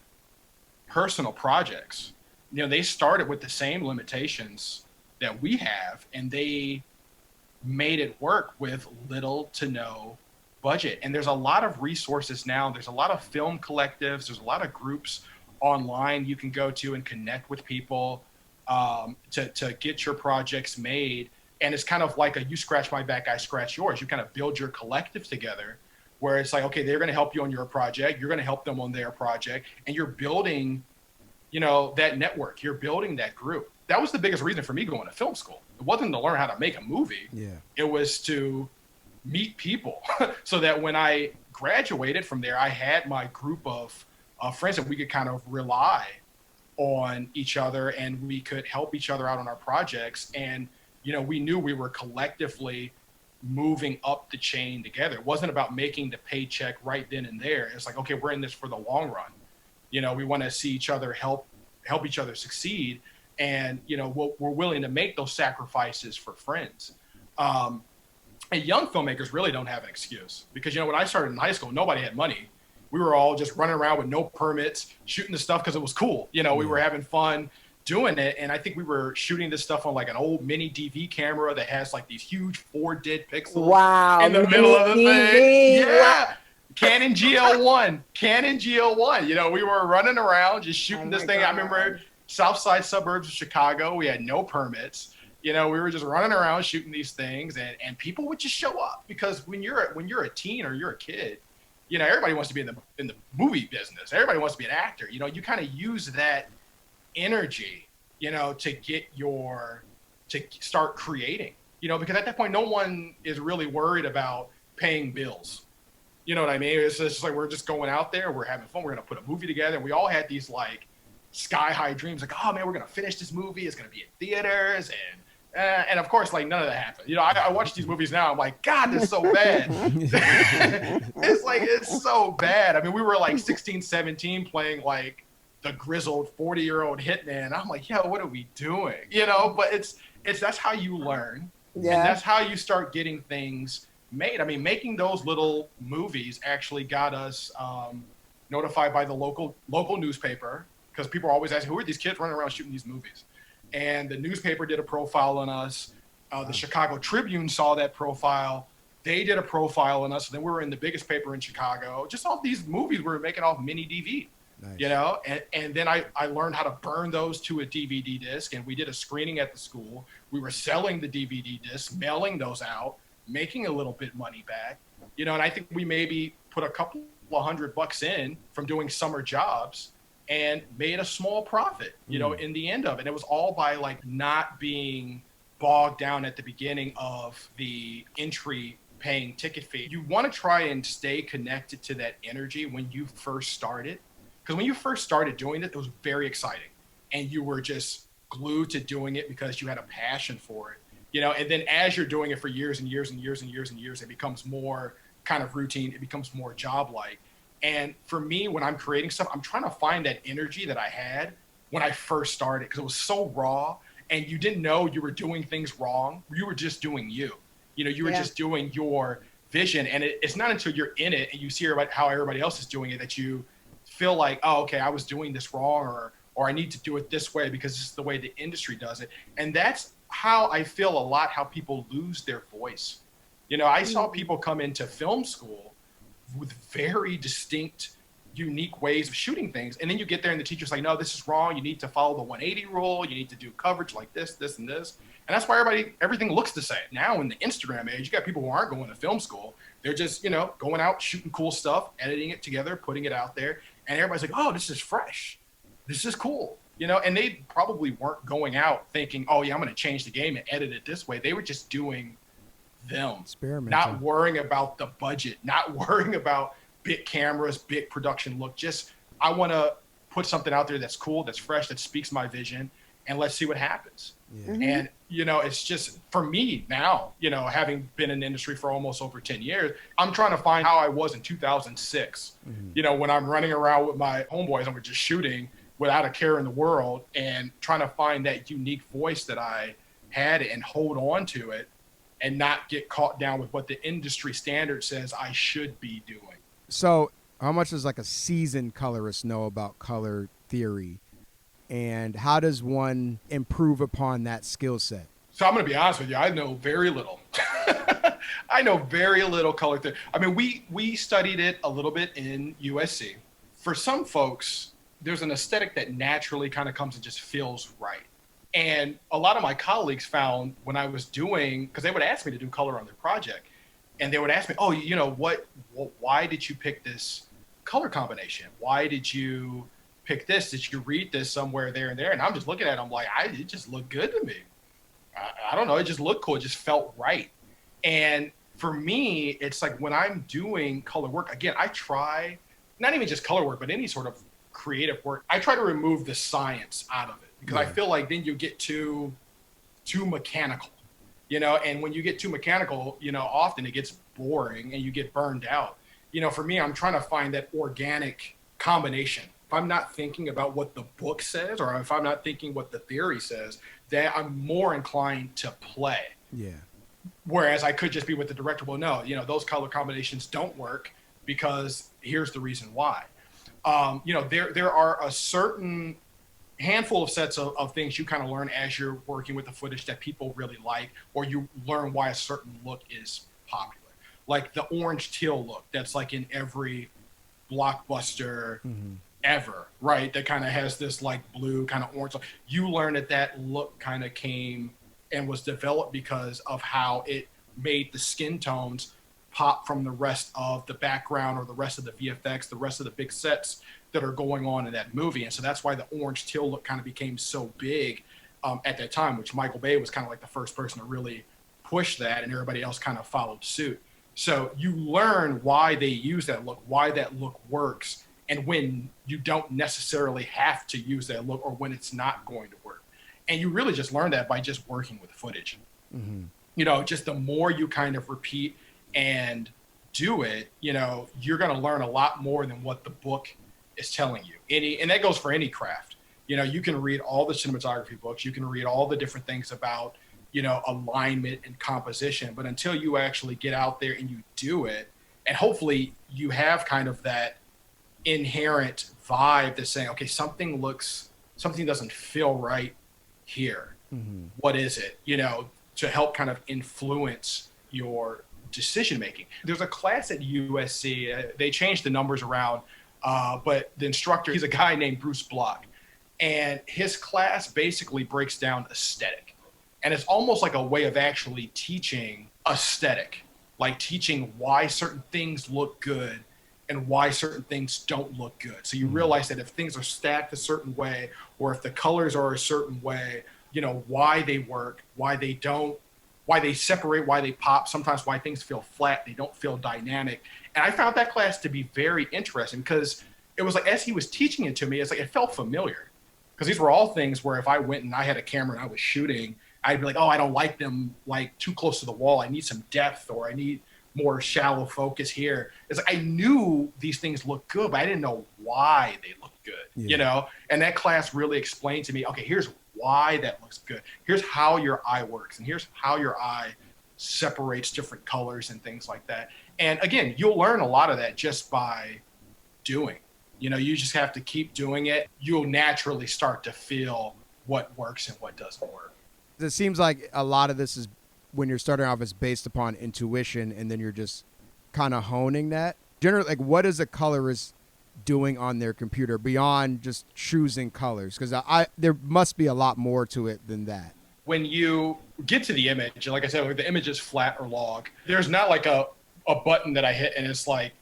personal projects. You know, they started with the same limitations that we have, and they made it work with little to no budget. And there's a lot of resources now. There's a lot of film collectives. There's a lot of groups online you can go to and connect with people to get your projects made. And it's kind of like a you scratch my back, I scratch yours. You kind of build your collective together where it's like, okay, they're going to help you on your project. You're going to help them on their project. And you're building, you know, that network. You're building that group. That was the biggest reason for me going to film school. It wasn't to learn how to make a movie. Yeah. It was to meet people so that when I graduated from there, I had my group of friends that we could kind of rely on each other, and we could help each other out on our projects. And, we knew we were collectively moving up the chain together. It wasn't about making the paycheck right then and there. It's like, okay, we're in this for the long run. We want to see each other help each other succeed. And, we're willing to make those sacrifices for friends. And young filmmakers really don't have an excuse because, when I started in high school, nobody had money. We were all just running around with no permits, shooting the stuff because it was cool. We were having fun doing it. And I think we were shooting this stuff on like an old mini DV camera that has like these huge 4 dead pixels in the middle of the thing. Yeah. Canon GL1. We were running around just shooting this thing. God. I remember South Side suburbs of Chicago. We had no permits. We were just running around shooting these things, and people would just show up because when you're a teen or you're a kid, everybody wants to be in the movie business. Everybody wants to be an actor. You kind of use that energy, to start creating. Because at that point, no one is really worried about paying bills. You know what I mean? It's just like we're just going out there, we're having fun, we're gonna put a movie together. And we all had these like sky high dreams, like, oh man, we're gonna finish this movie. It's gonna be in theaters, and of course, like none of that happened. I watch these movies now. I'm like, God, this is so bad. It's so bad. I mean, we were like 16, 17 playing like the grizzled 40-year-old hitman. I'm like, yo, what are we doing? But it's that's how you learn. Yeah. And that's how you start getting things made. I mean, making those little movies actually got us notified by the local newspaper because people are always asking, who are these kids running around shooting these movies? And the newspaper did a profile on us. The Chicago Tribune saw that profile. They did a profile on us. And then we were in the biggest paper in Chicago. Just all these movies we were making off mini DV. Nice. And then I learned how to burn those to a DVD disc. And we did a screening at the school. We were selling the DVD discs, mailing those out, making a little bit money back. And I think we maybe put a couple of $100 in from doing summer jobs and made a small profit, in the end of it. It was all by like not being bogged down at the beginning of the entry paying ticket fee. You want to try and stay connected to that energy when you first started. Because when you first started doing it was very exciting. And you were just glued to doing it because you had a passion for it. And then as you're doing it for years and years and years and years and years, it becomes more kind of routine. It becomes more job-like. And for me, when I'm creating stuff, I'm trying to find that energy that I had when I first started because it was so raw and you didn't know you were doing things wrong. You were just doing you. You were just doing your vision. And it's not until you're in it and you see how everybody else is doing it that you feel like, oh, okay, I was doing this wrong or I need to do it this way because this is the way the industry does it. And that's how I feel a lot how people lose their voice. I saw people come into film school with very distinct, unique ways of shooting things. And then you get there and the teacher's like, no, this is wrong. You need to follow the 180 rule. You need to do coverage like this, this, and this. And that's why everything looks the same. Now in the Instagram age, you got people who aren't going to film school. They're just, going out, shooting cool stuff, editing it together, putting it out there. And everybody's like, oh, this is fresh. This is cool. And they probably weren't going out thinking, oh yeah, I'm going to change the game and edit it this way. They were just doing them, not worrying about the budget, not worrying about big cameras, big production look. Just, I want to put something out there that's cool, that's fresh, that speaks my vision, and let's see what happens. Yeah. Mm-hmm. And, it's just, for me now, having been in the industry for almost over 10 years, I'm trying to find how I was in 2006, when I'm running around with my homeboys and we're just shooting without a care in the world and trying to find that unique voice that I had and hold on to it and not get caught down with what the industry standard says I should be doing. So how much does like a seasoned colorist know about color theory? And how does one improve upon that skill set? So I'm going to be honest with you. I know very little. I know very little color theory. I mean, we studied it a little bit in USC. For some folks, there's an aesthetic that naturally kind of comes and just feels right. And a lot of my colleagues found when I was doing, because they would ask me to do color on their project, and they would ask me, oh, why did you pick this color combination? Why did you pick this? Did you read this somewhere there and there? And I'm just looking at them like, it just looked good to me. I don't know. It just looked cool. It just felt right. And For me, it's like when I'm doing color work, again, I try, not even just color work, but any sort of creative work, I try to remove the science out of it, because I feel like then you get too mechanical, and when you get too mechanical, often it gets boring and you get burned out. For me, I'm trying to find that organic combination. If I'm not thinking about what the book says, or if I'm not thinking what the theory says, then I'm more inclined to play. Yeah. Whereas I could just be with the director, well, no, those color combinations don't work because here's the reason why. There are a certain handful of sets of things you kind of learn as you're working with the footage that people really like, or you learn why a certain look is popular. Like the orange teal look that's like in every blockbuster ever, right? That kind of has this like blue kind of orange. You learn that look kind of came and was developed because of how it made the skin tones pop from the rest of the background or the rest of the VFX, the rest of the big sets that are going on in that movie. And so that's why the orange teal look kind of became so big at that time, which Michael Bay was kind of like the first person to really push that, and everybody else kind of followed suit. So you learn why they use that look, why that look works, and when you don't necessarily have to use that look, or when it's not going to work. And you really just learn that by just working with footage. Just the more you kind of repeat and do it, you're going to learn a lot more than what the book is telling you. And that goes for any craft. You can read all the cinematography books, you can read all the different things about, alignment and composition, but until you actually get out there and you do it, and hopefully you have kind of that inherent vibe that's saying, okay, something doesn't feel right here. What is it? To help kind of influence your decision making. There's a class at USC. They changed the numbers around, but the instructor, he's a guy named Bruce Block, and his class basically breaks down aesthetic, and it's almost like a way of actually teaching aesthetic, like teaching why certain things look good and why certain things don't look good. So you realize that if things are stacked a certain way, or if the colors are a certain way, why they work, why they don't, why they separate, why they pop, sometimes why things feel flat, they don't feel dynamic. And I found that class to be very interesting, because it was like, as he was teaching it to me, it's like, it felt familiar, because these were all things where if I went and I had a camera and I was shooting, I'd be like, oh, I don't like them like too close to the wall. I need some depth, or I need more shallow focus here. It's like, I knew these things look good, but I didn't know why they look good, And that class really explained to me, okay, here's why that looks good. Here's how your eye works, and here's how your eye separates different colors and things like that. And again, you'll learn a lot of that just by doing. You just have to keep doing it. You'll naturally start to feel what works and what doesn't work. It seems like a lot of this is, when you're starting off, is based upon intuition, and then you're just kind of honing that. Generally, like, what is a colorist doing on their computer beyond just choosing colors? Because there must be a lot more to it than that. When you get to the image, and like I said, if the image is flat or log, there's not like a button that I hit and it's like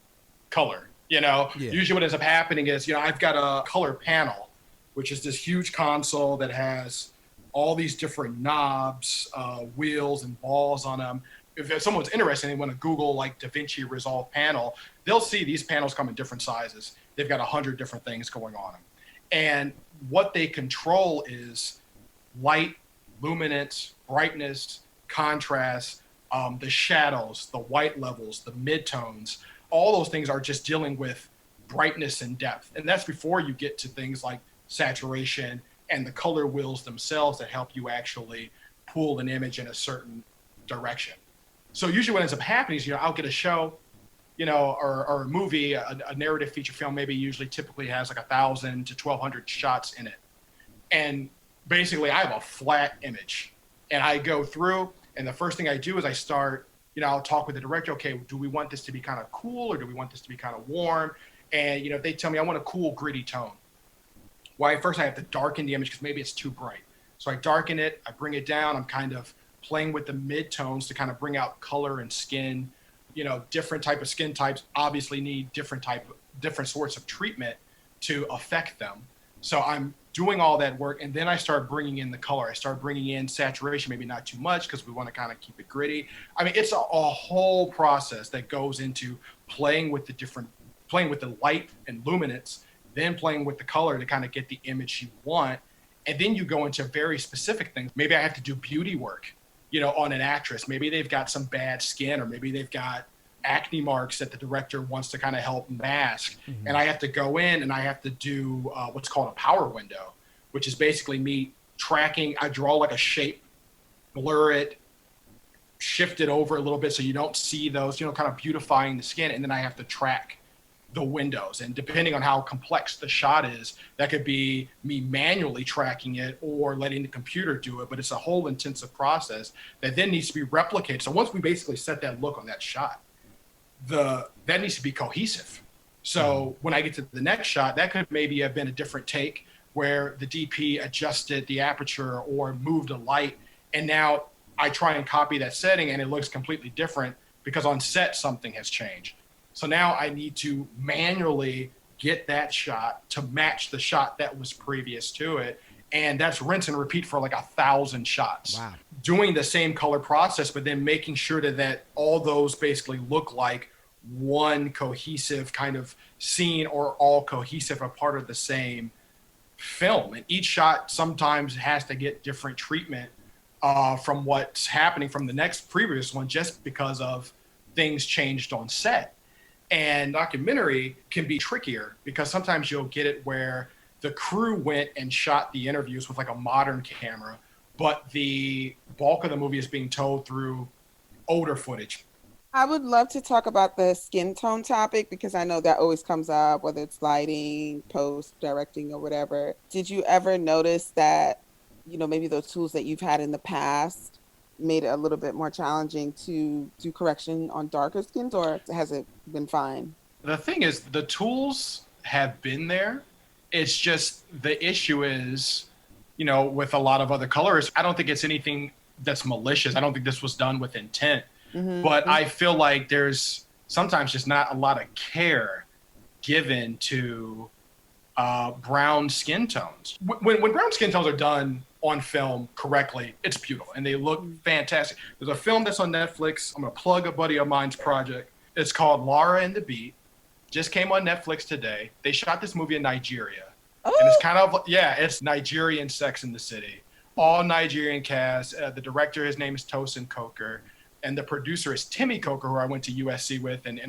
color. Usually what ends up happening is, I've got a color panel, which is this huge console that has all these different knobs, wheels and balls on them. If someone's interested and they want to Google like DaVinci Resolve panel, they'll see these panels come in different sizes. They've got 100 different things going on them. And what they control is light, luminance, brightness, contrast, the shadows, the white levels, the midtones. All those things are just dealing with brightness and depth. And that's before you get to things like saturation and the color wheels themselves that help you actually pull an image in a certain direction. So usually what ends up happening is, I'll get a show, or a movie, a narrative feature film, maybe usually typically has like 1,000 to 1,200 shots in it. And basically I have a flat image, and I go through, and the first thing I do is I start, I'll talk with the director. Okay, do we want this to be kind of cool, or do we want this to be kind of warm? And, if they tell me I want a cool, gritty tone, well, first I have to darken the image because maybe it's too bright. So I darken it, I bring it down, I'm kind of playing with the midtones to kind of bring out color and skin. Different type of skin types obviously need different sorts of treatment to affect them. So I'm doing all that work, and then I start bringing in the color. I start bringing in saturation, maybe not too much because we want to kind of keep it gritty. I mean, it's a whole process that goes into playing with the light and luminance, then playing with the color to kind of get the image you want. And then you go into very specific things. Maybe I have to do beauty work, on an actress. Maybe they've got some bad skin, or maybe they've got acne marks that the director wants to kind of help mask. Mm-hmm. And I have to go in and I have to do what's called a power window, which is basically me tracking. I draw like a shape, blur it, shift it over a little bit so you don't see those, kind of beautifying the skin. And then I have to track the windows. And depending on how complex the shot is, that could be me manually tracking it or letting the computer do it. But it's a whole intensive process that then needs to be replicated. So once we basically set that look on that shot, that needs to be cohesive. So when I get to the next shot, that could maybe have been a different take where the DP adjusted the aperture or moved a light. And now I try and copy that setting and it looks completely different because on set something has changed. So now I need to manually get that shot to match the shot that was previous to it. And that's rinse and repeat for like 1,000 shots. Wow. Doing the same color process, but then making sure that all those basically look like one cohesive kind of scene or all cohesive, a part of the same film. And each shot sometimes has to get different treatment from what's happening from the next previous one, just because of things changed on set. And documentary can be trickier because sometimes you'll get it where the crew went and shot the interviews with like a modern camera, but the bulk of the movie is being told through older footage. I would love to talk about the skin tone topic because I know that always comes up, whether it's lighting, post, directing, or whatever. Did you ever notice that, maybe those tools that you've had in the past made it a little bit more challenging to do correction on darker skins, or has it been fine? The thing is, the tools have been there. It's just the issue is, with a lot of other colorists, I don't think it's anything that's malicious. I don't think this was done with intent. Mm-hmm. But I feel like there's sometimes just not a lot of care given to brown skin tones. When brown skin tones are done on film correctly, it's beautiful and they look fantastic. There's a film that's on Netflix. I'm going to plug a buddy of mine's project. It's called Lara and the Beat. Just came on Netflix today. They shot this movie in Nigeria. Oh. And it's kind of, it's Nigerian Sex in the City. All Nigerian cast. The director, his name is Tosin Coker. And the producer is Timmy Coker, who I went to USC with. And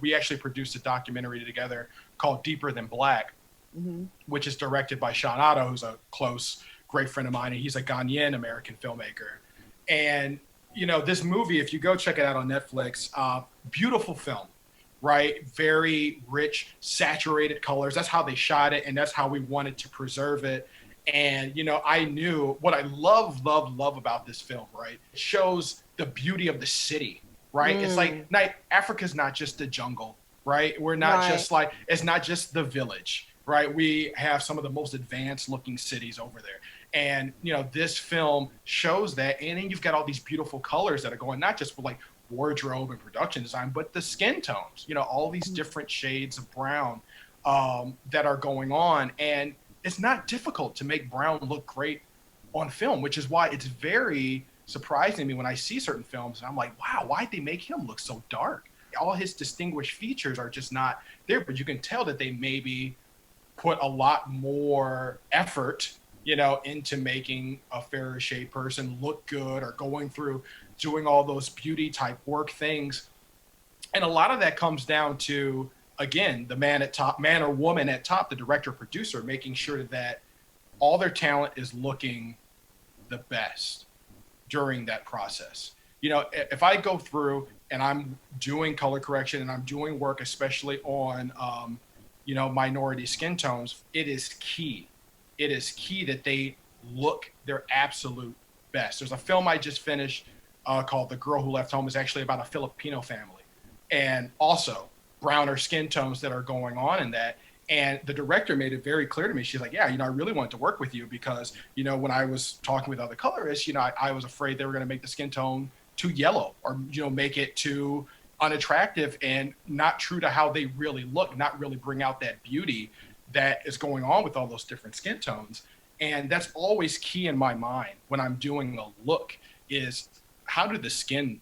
we actually produced a documentary together called Deeper Than Black, which is directed by Sean Otto, who's a great friend of mine. And he's a Ghanaian American filmmaker. And, this movie, if you go check it out on Netflix, beautiful film. Right? Very rich, saturated colors. That's how they shot it. And that's how we wanted to preserve it. And, I knew what I love about this film, right? It shows the beauty of the city, right? It's like, Africa's not just the jungle, right? We're not just like, it's not just the village, right? We have some of the most advanced looking cities over there. And, this film shows that. And then you've got all these beautiful colors that are going, not just for like wardrobe and production design, but the skin tones, all these different shades of brown that are going on. And it's not difficult to make brown look great on film, which is why it's very surprising to me when I see certain films and I'm like, wow, why'd they make him look so dark? All his distinguished features are just not there, but you can tell that they maybe put a lot more effort, into making a fairer shade person look good, or going through doing all those beauty type work things. And a lot of that comes down to, again, the man or woman at top, the director, producer, making sure that all their talent is looking the best during that process. If I go through and I'm doing color correction and I'm doing work, especially on, minority skin tones, it is key. It is key that they look their absolute best. There's a film I just finished called The Girl Who Left Home. Is actually about a Filipino family, and also browner skin tones that are going on in that. And the director made it very clear to me. She's like, yeah, I really wanted to work with you because, when I was talking with other colorists, I was afraid they were going to make the skin tone too yellow or, make it too unattractive and not true to how they really look, not really bring out that beauty that is going on with all those different skin tones. And that's always key in my mind when I'm doing a look is how does the skin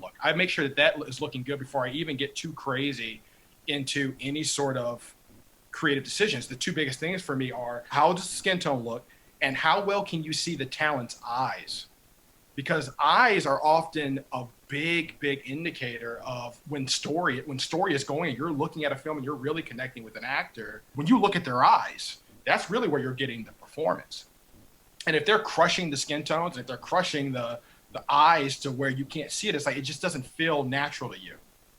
look? I make sure that is looking good before I even get too crazy into any sort of creative decisions. The two biggest things for me are how does the skin tone look and how well can you see the talent's eyes? Because eyes are often a big indicator of when story is going and you're looking at a film and you're really connecting with an actor. When you look at their eyes, that's really where you're getting the performance. And if they're crushing the skin tones, if they're crushing the eyes to where you can't see it, it's like it just doesn't feel natural to you.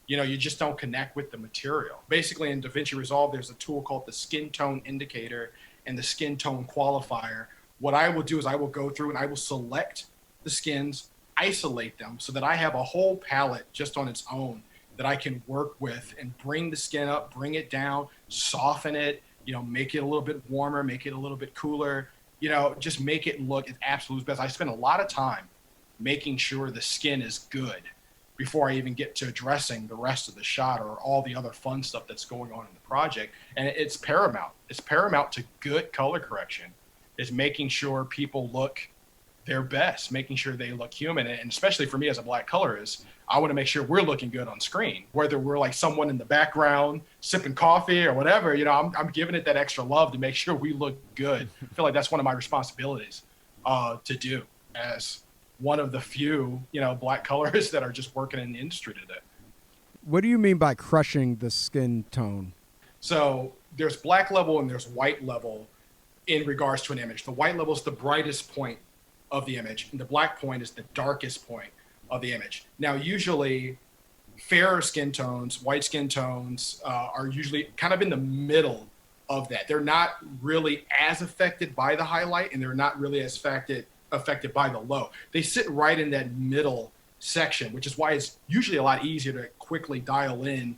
You know, you just don't connect with the material. Basically, in DaVinci Resolve, there's a tool called the skin tone indicator and the skin tone qualifier. What I will do is I will go through and I will select the skins, isolate them so that I have a whole palette just on its own that I can work with and bring the skin up, bring it down, soften it, you know, make it a little bit warmer, make it a little bit cooler, you know, just make it look its absolute best. I spend a lot of time making sure the skin is good before I even get to addressing the rest of the shot or all the other fun stuff that's going on in the project. And it's paramount. It's paramount to good color correction is making sure people look their best, making sure they look human. And especially for me as a black colorist, I want to make sure we're looking good on screen, whether we're like someone in the background sipping coffee or whatever, you know, I'm giving it that extra love to make sure we look good. I feel like that's one of my responsibilities to do as one of the few, you know, black colorists that are just working in the industry today. What do you mean by crushing the skin tone? So there's black level and there's white level in regards to an image. The white level is the brightest point of the image, and the black point is the darkest point of the image. Now, usually fairer skin tones, white skin tones are usually kind of in the middle of that. They're not really as affected by the highlight, and they're not really as affected by the low. They sit right in that middle section, which is why it's usually a lot easier to quickly dial in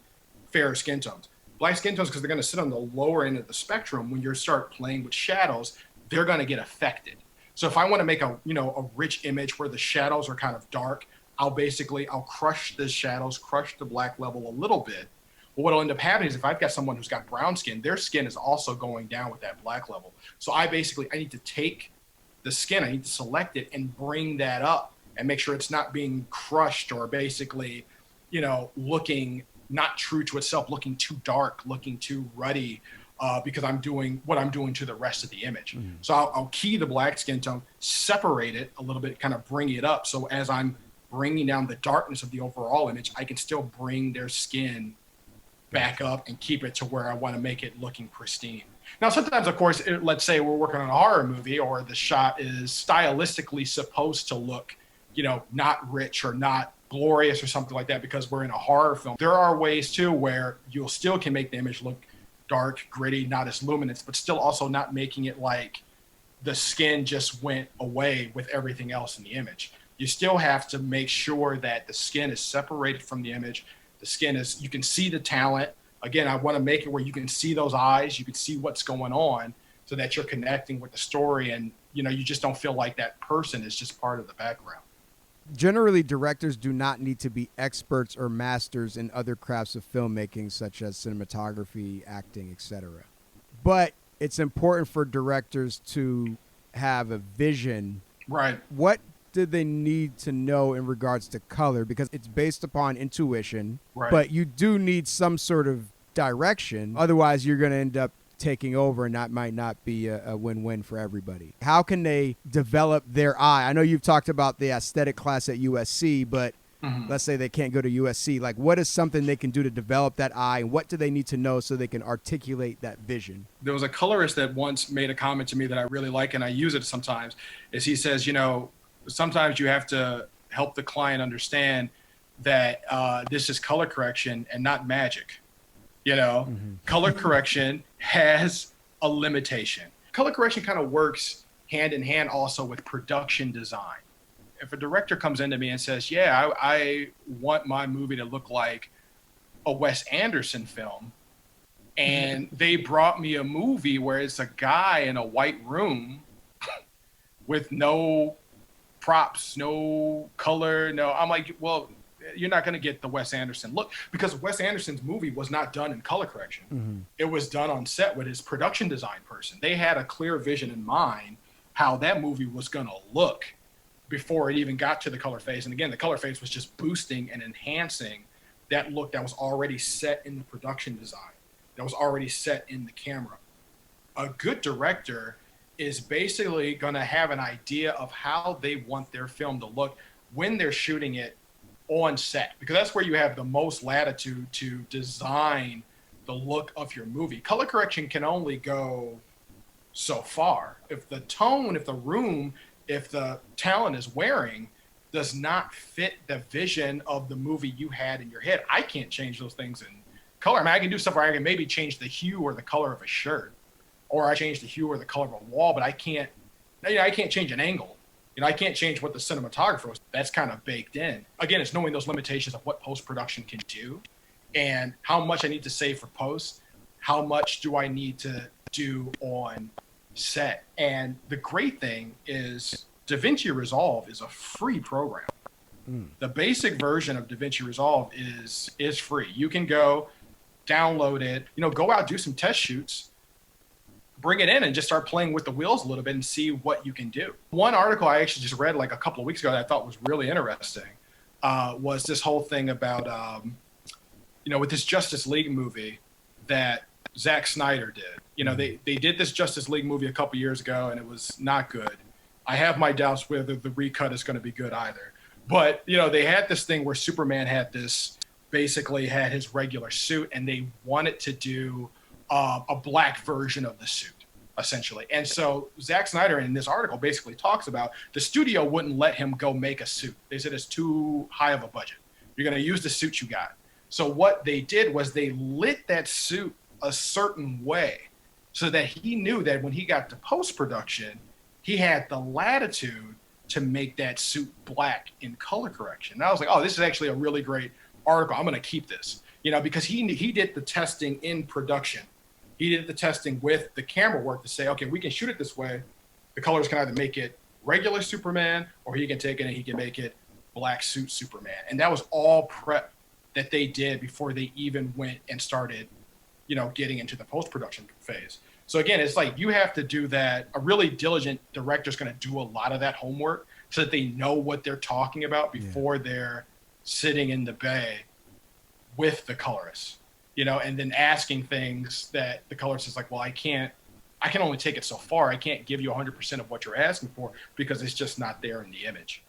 fairer skin tones. Black skin tones, because they're going to sit on the lower end of the spectrum, when you start playing with shadows, they're going to get affected. So if I want to make a rich image where the shadows are kind of dark, I'll crush the shadows, crush the black level a little bit. But what'll end up happening is if I've got someone who's got brown skin, their skin is also going down with that black level. So I need to take the skin, I need to select it and bring that up and make sure it's not being crushed or basically, you know, looking not true to itself, looking too dark, looking too ruddy, because I'm doing what I'm doing to the rest of the image. Mm-hmm. So I'll key the black skin tone, separate it a little bit, kind of bring it up. So as I'm bringing down the darkness of the overall image, I can still bring their skin back up and keep it to where I want to make it looking pristine. Now, sometimes, of course, let's say we're working on a horror movie or the shot is stylistically supposed to look, you know, not rich or not glorious or something like that because we're in a horror film. There are ways, too, where you still can make the image look dark, gritty, not as luminous, but still also not making it like the skin just went away with everything else in the image. You still have to make sure that the skin is separated from the image. The skin is, you can see the talent. Again, I want to make it where you can see those eyes, you can see what's going on so that you're connecting with the story and, you know, you just don't feel like that person is just part of the background. Generally, directors do not need to be experts or masters in other crafts of filmmaking, such as cinematography, acting, etc. But it's important for directors to have a vision. Right. What do they need to know in regards to color? Because it's based upon intuition, right, but you do need some sort of direction. Otherwise, you're going to end up taking over, and that might not be a win-win for everybody. How can they develop their eye? I know you've talked about the aesthetic class at USC, but let's say they can't go to USC. Like, what is something they can do to develop that eye, and what do they need to know so they can articulate that vision? There was a colorist that once made a comment to me that I really like, and I use it sometimes, is he says, you know, sometimes you have to help the client understand that this is color correction and not magic. You know, color correction has a limitation. Color correction kind of works hand in hand also with production design. If a director comes into me and says, yeah, I want my movie to look like a Wes Anderson film, and they brought me a movie where it's a guy in a white room with no props, no color, no, I'm like, well, You're not going to get the Wes Anderson look, because Wes Anderson's movie was not done in color correction. Mm-hmm. It was done on set with his production design person. They had a clear vision in mind how that movie was going to look before it even got to the color phase. And again, the color phase was just boosting and enhancing that look that was already set in the production design, that was already set in the camera. A good director is basically going to have an idea of how they want their film to look when they're shooting it on set, because that's where you have the most latitude to design the look of your movie. Color correction can only go so far. If the tone, if the room, if the talent is wearing does not fit the vision of the movie you had in your head, I can't change those things in color. I mean, I can do stuff where I can maybe change the hue or the color of a shirt, or I change the hue or the color of a wall, but I can't change an angle. I can't change what the cinematographer was. That's kind of baked in. Again, it's knowing those limitations of what post-production can do and how much I need to save for post, how much do I need to do on set. And the great thing is DaVinci Resolve is a free program. The basic version of DaVinci Resolve is free. You can go download it, go out, do some test shoots, bring it in and just start playing with the wheels a little bit and see what you can do. One article I actually just read like a couple of weeks ago that I thought was really interesting was this whole thing about, with this Justice League movie that Zack Snyder did. They did this Justice League movie a couple years ago and it was not good. I have my doubts whether the recut is going to be good either. But, they had this thing where Superman basically had his regular suit and they wanted to do a black version of the suit, essentially. And so Zack Snyder in this article basically talks about the studio wouldn't let him go make a suit. They said it's too high of a budget. You're going to use the suit you got. So what they did was they lit that suit a certain way so that he knew that when he got to post-production, he had the latitude to make that suit black in color correction. And I was like, oh, this is actually a really great article. I'm going to keep this, because he did the testing in production. He did the testing with the camera work to say, okay, we can shoot it this way. The colors can either make it regular Superman, or he can take it and he can make it black suit Superman. And that was all prep that they did before they even went and started, getting into the post-production phase. So again, it's like you have to do that. A really diligent director is going to do a lot of that homework so that they know what they're talking about before they're sitting in the bay with the colorist, and then asking things that the colorist is like, well, I can only take it so far. I can't give you 100% of what you're asking for because it's just not there in the image.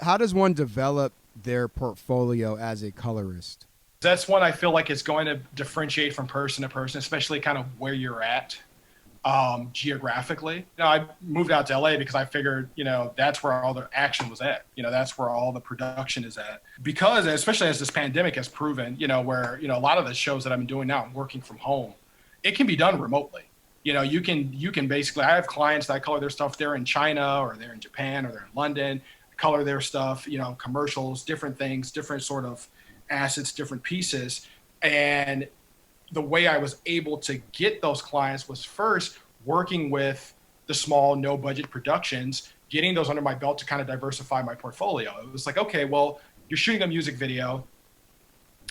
How does one develop their portfolio as a colorist? That's one I feel like is going to differentiate from person to person, especially kind of where you're at geographically. I moved out to LA because I figured, that's where all the action was at. That's where all the production is at. Because especially as this pandemic has proven, where, a lot of the shows that I've been doing now, I'm working from home, it can be done remotely. You can basically, I have clients that I color their stuff. They're in China or they're in Japan or they're in London, color their stuff, commercials, different things, different sort of assets, different pieces. And the way I was able to get those clients was first working with the small, no budget productions, getting those under my belt to kind of diversify my portfolio. It was like, okay, well, you're shooting a music video.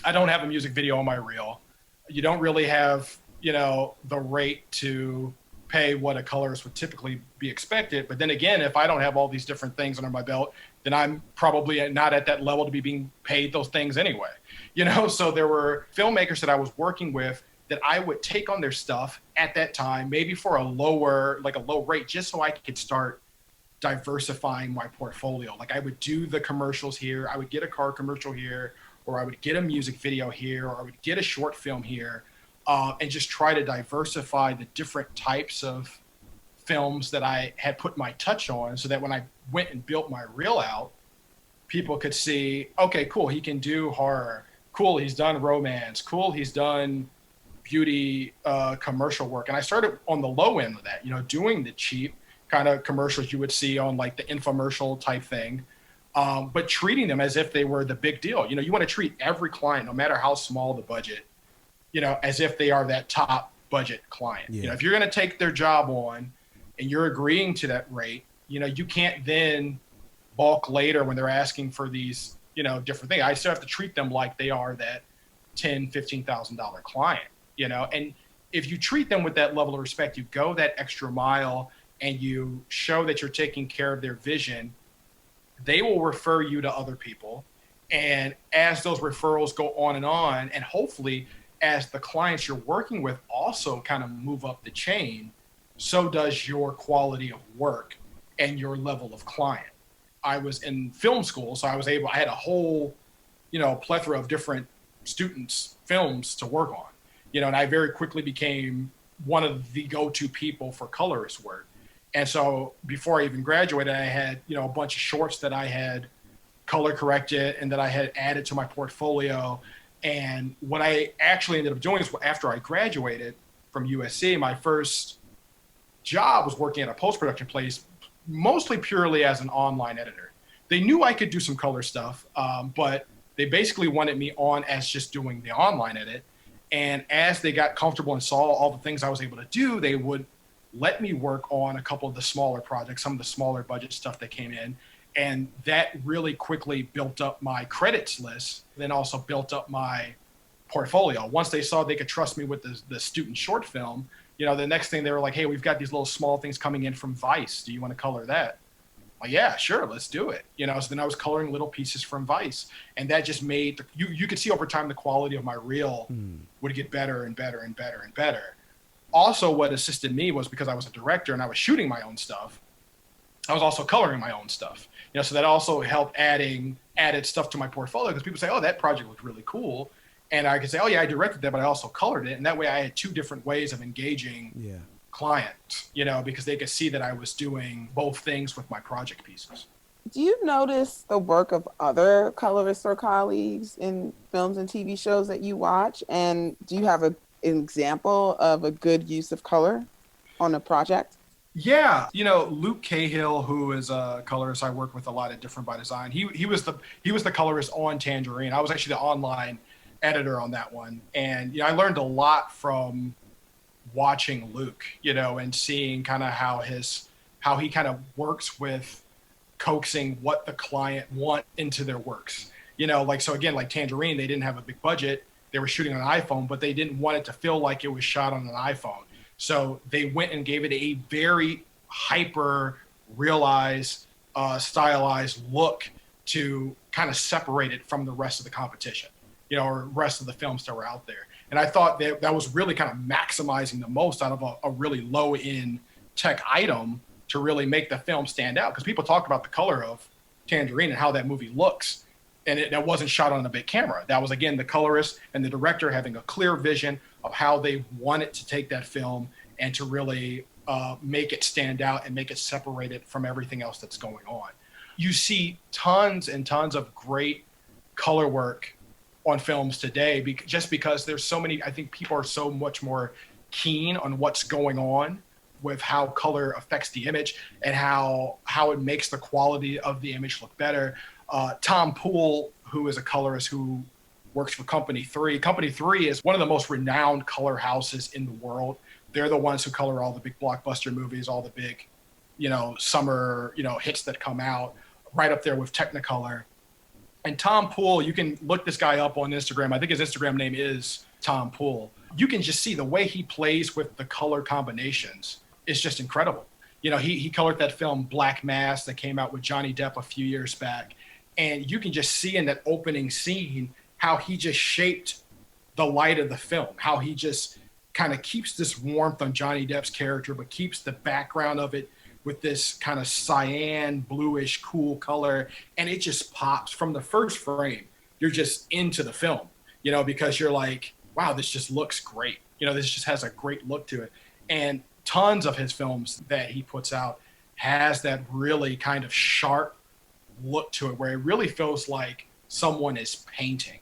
I don't have a music video on my reel. You don't really have, the rate to pay what a colorist would typically be expected. But then again, if I don't have all these different things under my belt, then I'm probably not at that level to be being paid those things anyway. So there were filmmakers that I was working with that I would take on their stuff at that time, maybe for a low rate, just so I could start diversifying my portfolio. Like I would do the commercials here, I would get a car commercial here, or I would get a music video here, or I would get a short film here, and just try to diversify the different types of films that I had put my touch on, so that when I went and built my reel out, people could see, okay, cool, he can do horror. Cool, he's done romance. Cool, he's done beauty commercial work. And I started on the low end of that, doing the cheap kind of commercials you would see on like the infomercial type thing, but treating them as if they were the big deal. You want to treat every client, no matter how small the budget, as if they are that top budget client. Yeah. If you're going to take their job on and you're agreeing to that rate, you can't then balk later when they're asking for these, different thing. I still have to treat them like they are that $10,000-$15,000 client, and if you treat them with that level of respect, you go that extra mile and you show that you're taking care of their vision, they will refer you to other people. And as those referrals go on, and hopefully as the clients you're working with also kind of move up the chain, so does your quality of work and your level of client. I was in film school, so I had a whole, plethora of different students' films to work on, and I very quickly became one of the go-to people for colorist work. And so before I even graduated, I had, a bunch of shorts that I had color corrected and that I had added to my portfolio. And what I actually ended up doing is after I graduated from USC, my first job was working at a post-production place, mostly purely as an online editor. They knew I could do some color stuff, but they basically wanted me on as just doing the online edit. And as they got comfortable and saw all the things I was able to do, they would let me work on a couple of the smaller projects, some of the smaller budget stuff that came in. And that really quickly built up my credits list, then also built up my portfolio. Once they saw they could trust me with the student short film, the next thing they were like, hey, we've got these little small things coming in from Vice. Do you want to color that? Like, yeah, sure, let's do it. So then I was coloring little pieces from Vice. And that just made, you could see over time the quality of my reel would get better and better and better and better. Also, what assisted me was because I was a director and I was shooting my own stuff, I was also coloring my own stuff. So that also helped added stuff to my portfolio, because people say, oh, that project looked really cool. And I could say, oh yeah, I directed that, but I also colored it. And that way I had two different ways of engaging clients, because they could see that I was doing both things with my project pieces. Do you notice the work of other colorists or colleagues in films and TV shows that you watch? And do you have an example of a good use of color on a project? Yeah, Luke Cahill, who is a colorist I work with a lot at Different by Design. He was the colorist on Tangerine. I was actually the online editor on that one, and I learned a lot from watching Luke, and seeing kind of how he kind of works with coaxing what the client want into their works. So again, like Tangerine, they didn't have a big budget. They were shooting on an iPhone, but they didn't want it to feel like it was shot on an iPhone. So they went and gave it a very hyper realized, stylized look to kind of separate it from the rest of the competition, or rest of the films that were out there. And I thought that was really kind of maximizing the most out of a really low end tech item to really make the film stand out. Because people talk about the color of Tangerine and how that movie looks, and that wasn't shot on a big camera. That was, again, the colorist and the director having a clear vision of how they wanted to take that film and to really make it stand out and make it separated from everything else that's going on. You see tons and tons of great color work on films today, just because there's so many. I think people are so much more keen on what's going on with how color affects the image and how it makes the quality of the image look better. Tom Poole, who is a colorist who works for Company 3. Company 3 is one of the most renowned color houses in the world. They're the ones who color all the big blockbuster movies, all the big, summer, hits that come out, right up there with Technicolor. And Tom Poole, you can look this guy up on Instagram. I think his Instagram name is Tom Poole. You can just see the way he plays with the color combinations is just incredible. He colored that film Black Mass that came out with Johnny Depp a few years back. And you can just see in that opening scene how he just shaped the light of the film, how he just kind of keeps this warmth on Johnny Depp's character, but keeps the background of it with this kind of cyan, bluish, cool color. And it just pops from the first frame. You're just into the film, because you're like, wow, this just looks great. This just has a great look to it. And tons of his films that he puts out has that really kind of sharp look to it, where it really feels like someone is painting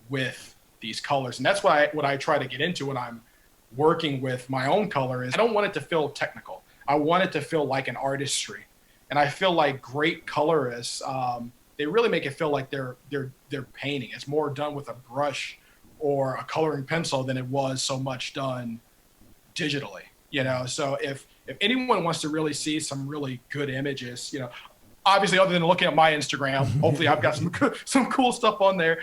with these colors. And that's what I try to get into when I'm working with my own color is I don't want it to feel technical. I want it to feel like an artistry. And I feel like great colorists, they really make it feel like they're painting. It's more done with a brush or a coloring pencil than it was so much done digitally. So if anyone wants to really see some really good images, obviously, other than looking at my Instagram, hopefully I've got some cool stuff on there.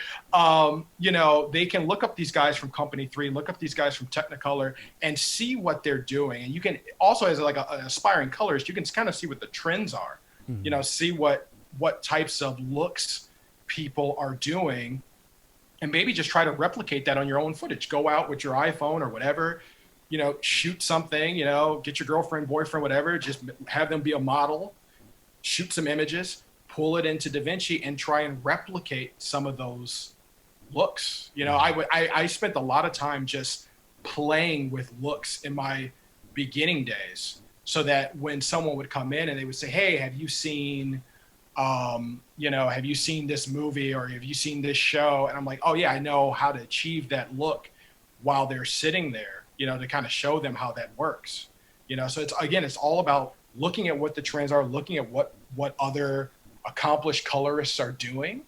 They can look up these guys from Company 3, look up these guys from Technicolor, and see what they're doing. And you can also, as like an aspiring colorist, you can kind of see what the trends are. See what types of looks people are doing, and maybe just try to replicate that on your own footage. Go out with your iPhone or whatever, shoot something, get your girlfriend, boyfriend, whatever, just have them be a model, shoot some images, pull it into DaVinci, and try and replicate some of those looks. I spent a lot of time just playing with looks in my beginning days, so that when someone would come in and they would say, hey, have you seen this movie, or have you seen this show? And I'm like, oh yeah, I know how to achieve that look while they're sitting there, to kind of show them how that works. So it's all about looking at what the trends are, looking at what other accomplished colorists are doing.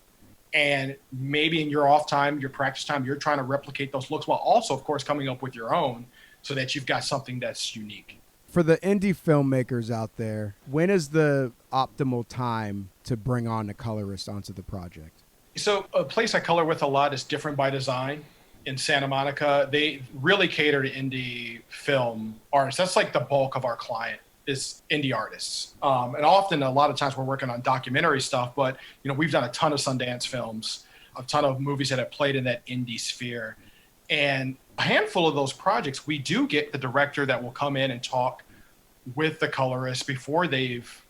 And maybe in your off time, your practice time, you're trying to replicate those looks, while also, of course, coming up with your own, so that you've got something that's unique. For the indie filmmakers out there, when is the optimal time to bring on a colorist onto the project? So a place I color with a lot is Different by Design in Santa Monica. They really cater to indie film artists. That's like the bulk of our client is indie artists. And often, a lot of times, we're working on documentary stuff, but we've done a ton of Sundance films, a ton of movies that have played in that indie sphere. And a handful of those projects, we do get the director that will come in and talk with the colorist before they've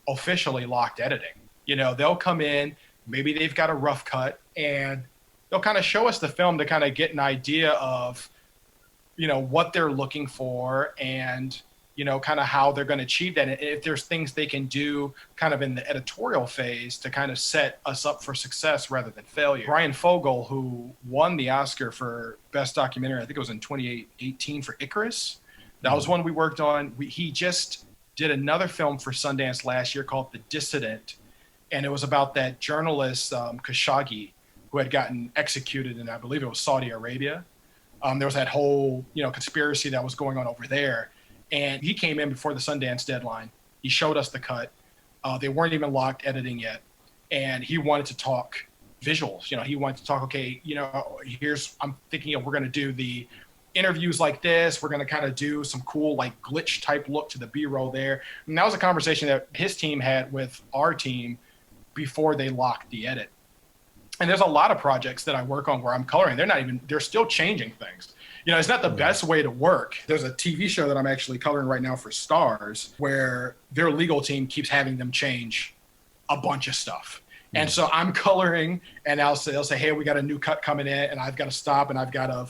officially locked editing. They'll come in, maybe they've got a rough cut, and they'll kind of show us the film to kind of get an idea of, what they're looking for, and, kind of how they're going to achieve that. And if there's things they can do kind of in the editorial phase to kind of set us up for success rather than failure. Brian Fogel, who won the Oscar for Best Documentary, I think it was in 2018 for Icarus. That was one we worked on. He just did another film for Sundance last year called The Dissident. And it was about that journalist, Khashoggi, who had gotten executed in, I believe it was Saudi Arabia. There was that whole, conspiracy that was going on over there. And he came in before the Sundance deadline. He showed us the cut. They weren't even locked editing yet. And he wanted to talk visuals. He wanted to talk, okay, I'm thinking we're going to do the interviews like this. We're going to kind of do some cool, like, glitch type look to the B-roll there. And that was a conversation that his team had with our team before they locked the edit. And there's a lot of projects that I work on where I'm coloring. They're still changing things. It's not the best way to work. There's a TV show that I'm actually coloring right now for Stars, where their legal team keeps having them change a bunch of stuff. And so I'm coloring, and they'll say, hey, we got a new cut coming in, and I've got to stop, and I've got to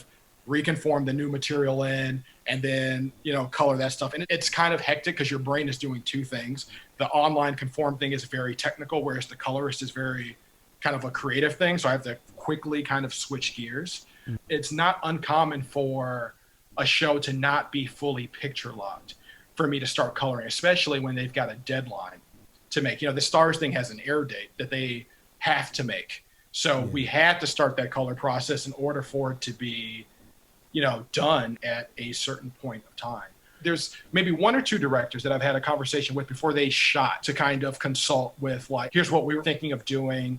reconform the new material in, and then, color that stuff. And it's kind of hectic because your brain is doing two things. The online conform thing is very technical, whereas the colorist is very kind of a creative thing. So I have to quickly kind of switch gears. It's not uncommon for a show to not be fully picture locked for me to start coloring, especially when they've got a deadline to make. The Stars thing has an air date that they have to make. So we had to start that color process in order for it to be, done at a certain point of time. There's maybe one or two directors that I've had a conversation with before they shot to kind of consult with, like, here's what we were thinking of doing.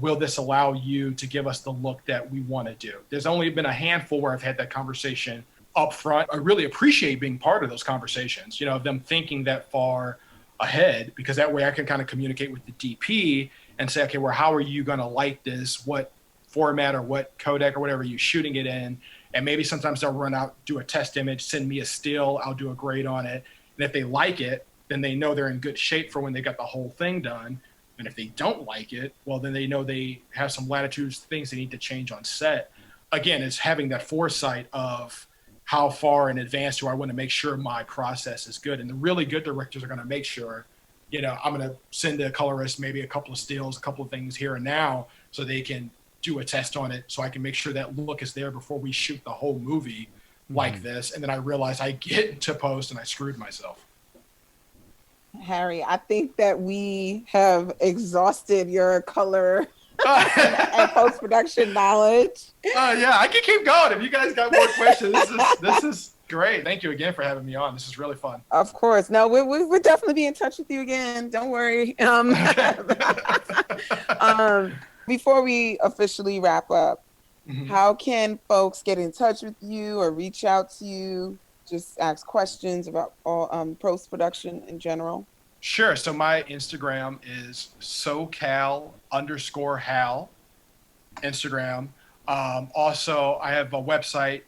Will this allow you to give us the look that we want to do? There's only been a handful where I've had that conversation up front. I really appreciate being part of those conversations, of them thinking that far ahead, because that way I can kind of communicate with the DP and say, okay, well, how are you going to light this? What format or what codec or whatever you're shooting it in? And maybe sometimes they'll run out, do a test image, send me a still, I'll do a grade on it. And if they like it, then they know they're in good shape for when they got the whole thing done. And if they don't like it, well, then they know they have some latitudes, things they need to change on set. Again, it's having that foresight of how far in advance do I want to make sure my process is good. And the really good directors are going to make sure, I'm going to send a colorist maybe a couple of stills, a couple of things here and now, so they can do a test on it, so I can make sure that look is there before we shoot the whole movie like this. And then I realize I get to post and I screwed myself. Harry, I think that we have exhausted your color and post-production knowledge. Yeah, I can keep going if you guys got more questions. This is Great. Thank you again for having me on. This is really fun. Of course. No, we'll definitely be in touch with you again. Don't worry. Before we officially wrap up, how can folks get in touch with you or reach out to you? Just ask questions about all post-production in general. Sure. So my Instagram is SoCal_Hal. Instagram. Also, I have a website,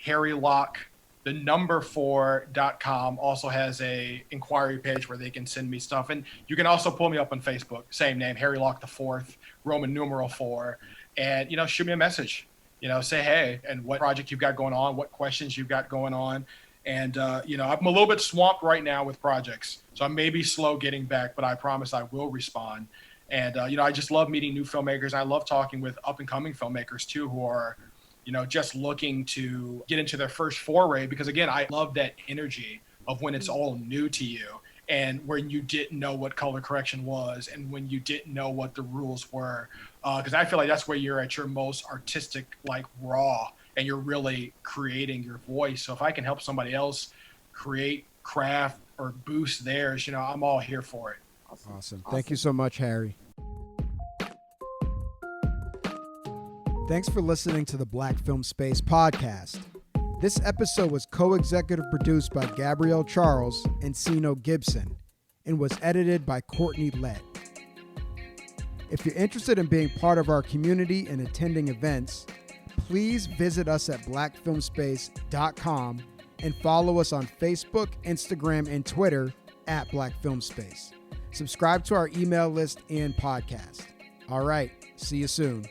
HarryLocke4.com. Also has a inquiry page where they can send me stuff. And you can also pull me up on Facebook. Same name, Harry Locke the IV, Roman numeral 4. And, shoot me a message. Say hey, and what project you've got going on, what questions you've got going on. And, I'm a little bit swamped right now with projects. So I may be slow getting back, but I promise I will respond. And, I just love meeting new filmmakers. I love talking with up-and-coming filmmakers, too, who are, just looking to get into their first foray. Because, again, I love that energy of when it's all new to you and when you didn't know what color correction was and when you didn't know what the rules were. Because I feel like that's where you're at your most artistic, raw, and you're really creating your voice. So if I can help somebody else create, craft, or boost theirs, I'm all here for it. Awesome. Thank you so much, Harry. Thanks for listening to the Black Film Space podcast. This episode was co-executive produced by Gabrielle Charles and Sino Gibson and was edited by Courtney Lett. If you're interested in being part of our community and attending events, please visit us at blackfilmspace.com and follow us on Facebook, Instagram, and Twitter at Black Film Space. Subscribe to our email list and podcast. All right, see you soon.